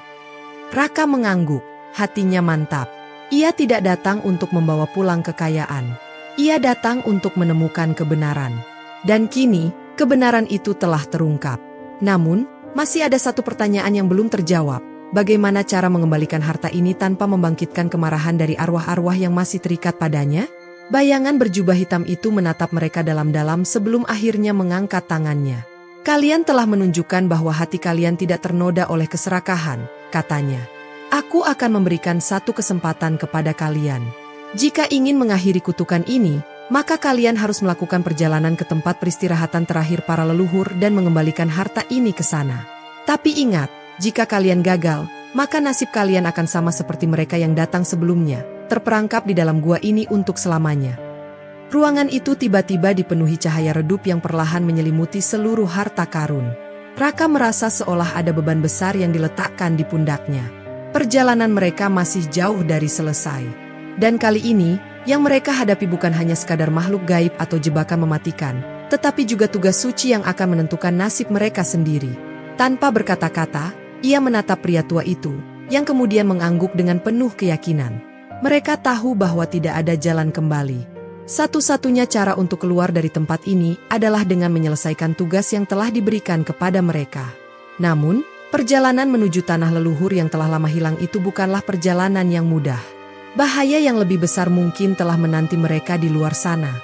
Raka mengangguk, hatinya mantap. Ia tidak datang untuk membawa pulang kekayaan. Ia datang untuk menemukan kebenaran. Dan kini, kebenaran itu telah terungkap. Namun, masih ada satu pertanyaan yang belum terjawab. Bagaimana cara mengembalikan harta ini tanpa membangkitkan kemarahan dari arwah-arwah yang masih terikat padanya? Bayangan berjubah hitam itu menatap mereka dalam-dalam sebelum akhirnya mengangkat tangannya. Kalian telah menunjukkan bahwa hati kalian tidak ternoda oleh keserakahan, katanya. Aku akan memberikan satu kesempatan kepada kalian. Jika ingin mengakhiri kutukan ini, maka kalian harus melakukan perjalanan ke tempat peristirahatan terakhir para leluhur dan mengembalikan harta ini ke sana. Tapi ingat, jika kalian gagal, maka nasib kalian akan sama seperti mereka yang datang sebelumnya, terperangkap di dalam gua ini untuk selamanya. Ruangan itu tiba-tiba dipenuhi cahaya redup yang perlahan menyelimuti seluruh harta karun. Raka merasa seolah ada beban besar yang diletakkan di pundaknya. Perjalanan mereka masih jauh dari selesai. Dan kali ini, yang mereka hadapi bukan hanya sekadar makhluk gaib atau jebakan mematikan, tetapi juga tugas suci yang akan menentukan nasib mereka sendiri. Tanpa berkata-kata, ia menatap pria tua itu, yang kemudian mengangguk dengan penuh keyakinan. Mereka tahu bahwa tidak ada jalan kembali. Satu-satunya cara untuk keluar dari tempat ini adalah dengan menyelesaikan tugas yang telah diberikan kepada mereka. Namun, Perjalanan menuju tanah leluhur yang telah lama hilang itu bukanlah perjalanan yang mudah. Bahaya yang lebih besar mungkin telah menanti mereka di luar sana.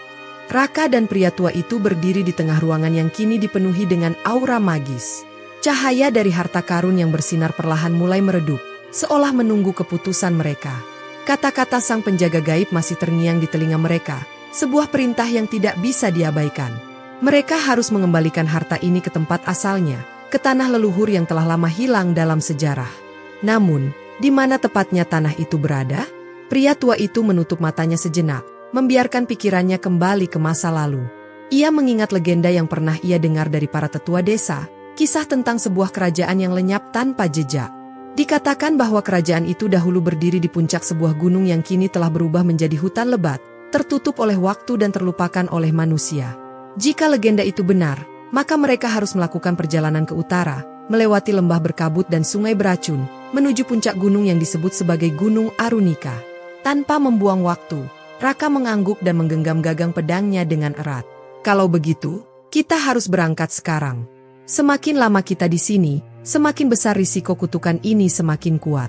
Raka dan pria tua itu berdiri di tengah ruangan yang kini dipenuhi dengan aura magis. Cahaya dari harta karun yang bersinar perlahan mulai meredup, seolah menunggu keputusan mereka. Kata-kata sang penjaga gaib masih terngiang di telinga mereka, sebuah perintah yang tidak bisa diabaikan. Mereka harus mengembalikan harta ini ke tempat asalnya, ke tanah leluhur yang telah lama hilang dalam sejarah. Namun, di mana tepatnya tanah itu berada? Pria tua itu menutup matanya sejenak, membiarkan pikirannya kembali ke masa lalu. Ia mengingat legenda yang pernah ia dengar dari para tetua desa, kisah tentang sebuah kerajaan yang lenyap tanpa jejak. Dikatakan bahwa kerajaan itu dahulu berdiri di puncak sebuah gunung yang kini telah berubah menjadi hutan lebat, tertutup oleh waktu dan terlupakan oleh manusia. Jika legenda itu benar, maka mereka harus melakukan perjalanan ke utara, melewati lembah berkabut dan sungai beracun, menuju puncak gunung yang disebut sebagai Gunung Arunika. Tanpa membuang waktu, Raka mengangguk dan menggenggam gagang pedangnya dengan erat. Kalau begitu, kita harus berangkat sekarang. Semakin lama kita di sini, semakin besar risiko kutukan ini semakin kuat.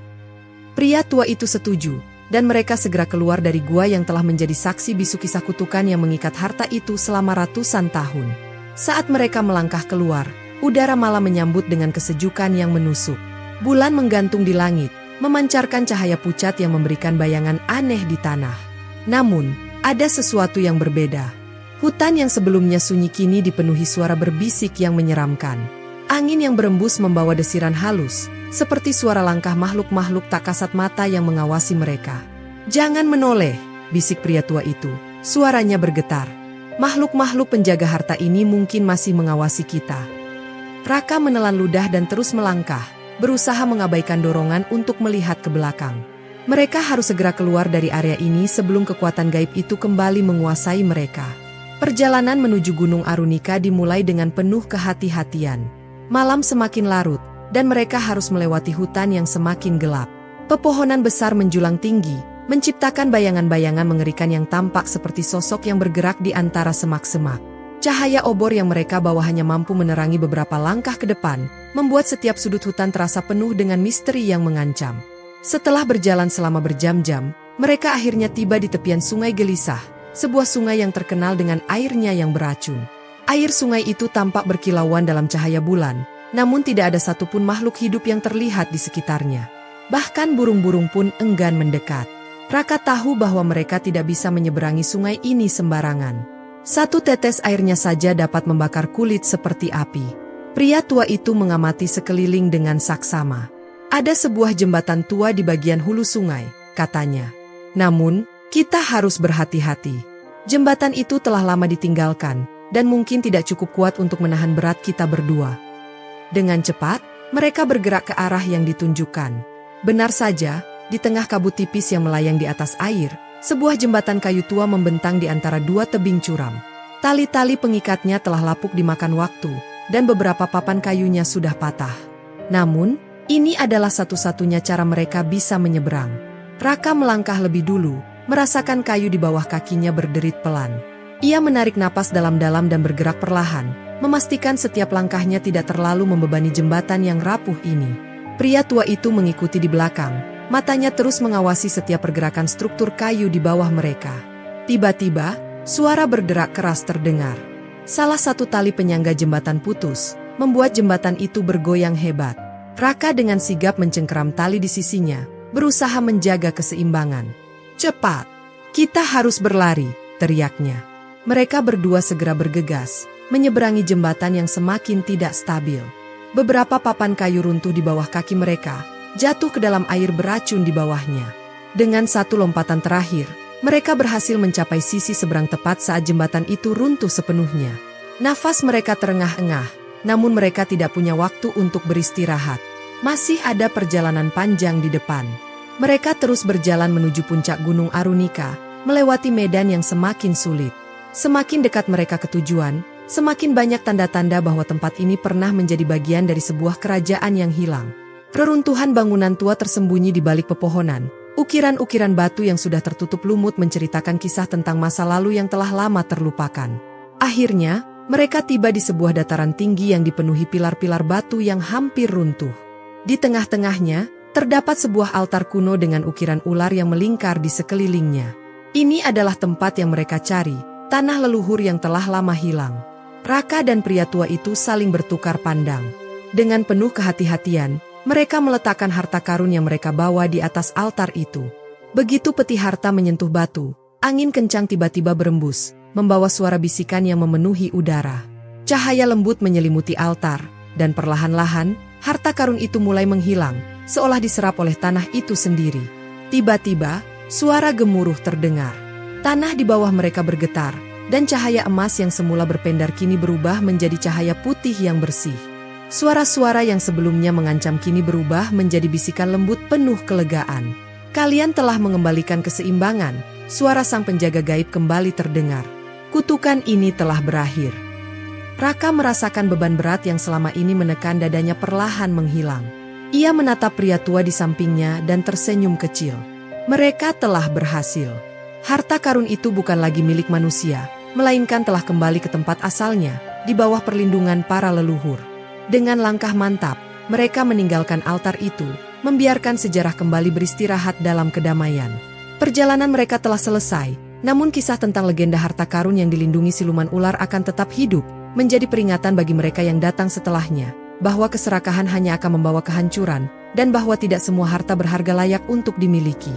Pria tua itu setuju, dan mereka segera keluar dari gua yang telah menjadi saksi bisu kisah kutukan yang mengikat harta itu selama ratusan tahun. Saat mereka melangkah keluar, udara malam menyambut dengan kesejukan yang menusuk. Bulan menggantung di langit, memancarkan cahaya pucat yang memberikan bayangan aneh di tanah. Namun, ada sesuatu yang berbeda. Hutan yang sebelumnya sunyi kini dipenuhi suara berbisik yang menyeramkan. Angin yang berembus membawa desiran halus, seperti suara langkah makhluk-makhluk tak kasat mata yang mengawasi mereka. "Jangan menoleh," bisik pria tua itu. Suaranya bergetar. "Makhluk-makhluk penjaga harta ini mungkin masih mengawasi kita." Raka menelan ludah dan terus melangkah, berusaha mengabaikan dorongan untuk melihat ke belakang. Mereka harus segera keluar dari area ini sebelum kekuatan gaib itu kembali menguasai mereka. Perjalanan menuju Gunung Arunika dimulai dengan penuh kehati-hatian. Malam semakin larut, dan mereka harus melewati hutan yang semakin gelap. Pepohonan besar menjulang tinggi, menciptakan bayangan-bayangan mengerikan yang tampak seperti sosok yang bergerak di antara semak-semak. Cahaya obor yang mereka bawa hanya mampu menerangi beberapa langkah ke depan, membuat setiap sudut hutan terasa penuh dengan misteri yang mengancam. Setelah berjalan selama berjam-jam, mereka akhirnya tiba di tepian sungai gelisah, sebuah sungai yang terkenal dengan airnya yang beracun. Air sungai itu tampak berkilauan dalam cahaya bulan, namun tidak ada satupun makhluk hidup yang terlihat di sekitarnya. Bahkan burung-burung pun enggan mendekat. Raka tahu bahwa mereka tidak bisa menyeberangi sungai ini sembarangan. Satu tetes airnya saja dapat membakar kulit seperti api. Pria tua itu mengamati sekeliling dengan saksama. Ada sebuah jembatan tua di bagian hulu sungai, katanya. Namun, kita harus berhati-hati. Jembatan itu telah lama ditinggalkan, dan mungkin tidak cukup kuat untuk menahan berat kita berdua. Dengan cepat, mereka bergerak ke arah yang ditunjukkan. Benar saja, di tengah kabut tipis yang melayang di atas air, sebuah jembatan kayu tua membentang di antara dua tebing curam. Tali-tali pengikatnya telah lapuk dimakan waktu, dan beberapa papan kayunya sudah patah. Namun, ini adalah satu-satunya cara mereka bisa menyeberang. Raka melangkah lebih dulu, merasakan kayu di bawah kakinya berderit pelan. Ia menarik napas dalam-dalam dan bergerak perlahan, memastikan setiap langkahnya tidak terlalu membebani jembatan yang rapuh ini. Pria tua itu mengikuti di belakang. Matanya terus mengawasi setiap pergerakan struktur kayu di bawah mereka. Tiba-tiba, suara berderak keras terdengar. Salah satu tali penyangga jembatan putus, membuat jembatan itu bergoyang hebat. Raka dengan sigap mencengkeram tali di sisinya, berusaha menjaga keseimbangan. "Cepat! Kita harus berlari!" teriaknya. Mereka berdua segera bergegas, menyeberangi jembatan yang semakin tidak stabil. Beberapa papan kayu runtuh di bawah kaki mereka, jatuh ke dalam air beracun di bawahnya. Dengan satu lompatan terakhir, mereka berhasil mencapai sisi seberang tepat saat jembatan itu runtuh sepenuhnya. Nafas mereka terengah-engah, namun mereka tidak punya waktu untuk beristirahat. Masih ada perjalanan panjang di depan. Mereka terus berjalan menuju puncak Gunung Arunika, melewati medan yang semakin sulit. Semakin dekat mereka ke tujuan, semakin banyak tanda-tanda bahwa tempat ini pernah menjadi bagian dari sebuah kerajaan yang hilang. Reruntuhan bangunan tua tersembunyi di balik pepohonan, ukiran-ukiran batu yang sudah tertutup lumut menceritakan kisah tentang masa lalu yang telah lama terlupakan. Akhirnya, mereka tiba di sebuah dataran tinggi yang dipenuhi pilar-pilar batu yang hampir runtuh. Di tengah-tengahnya, terdapat sebuah altar kuno dengan ukiran ular yang melingkar di sekelilingnya. Ini adalah tempat yang mereka cari, tanah leluhur yang telah lama hilang. Raka dan pria tua itu saling bertukar pandang. Dengan penuh kehati-hatian, mereka meletakkan harta karun yang mereka bawa di atas altar itu. Begitu peti harta menyentuh batu, angin kencang tiba-tiba berembus, membawa suara bisikan yang memenuhi udara. Cahaya lembut menyelimuti altar, dan perlahan-lahan, harta karun itu mulai menghilang, seolah diserap oleh tanah itu sendiri. Tiba-tiba, suara gemuruh terdengar. Tanah di bawah mereka bergetar, dan cahaya emas yang semula berpendar kini berubah menjadi cahaya putih yang bersih. Suara-suara yang sebelumnya mengancam kini berubah menjadi bisikan lembut penuh kelegaan. Kalian telah mengembalikan keseimbangan, suara sang penjaga gaib kembali terdengar. Kutukan ini telah berakhir. Raka merasakan beban berat yang selama ini menekan dadanya perlahan menghilang. Ia menatap pria tua di sampingnya dan tersenyum kecil. Mereka telah berhasil. Harta karun itu bukan lagi milik manusia, melainkan telah kembali ke tempat asalnya, di bawah perlindungan para leluhur. Dengan langkah mantap, mereka meninggalkan altar itu, membiarkan sejarah kembali beristirahat dalam kedamaian. Perjalanan mereka telah selesai, namun kisah tentang legenda harta karun yang dilindungi siluman ular akan tetap hidup, menjadi peringatan bagi mereka yang datang setelahnya, bahwa keserakahan hanya akan membawa kehancuran, dan bahwa tidak semua harta berharga layak untuk dimiliki.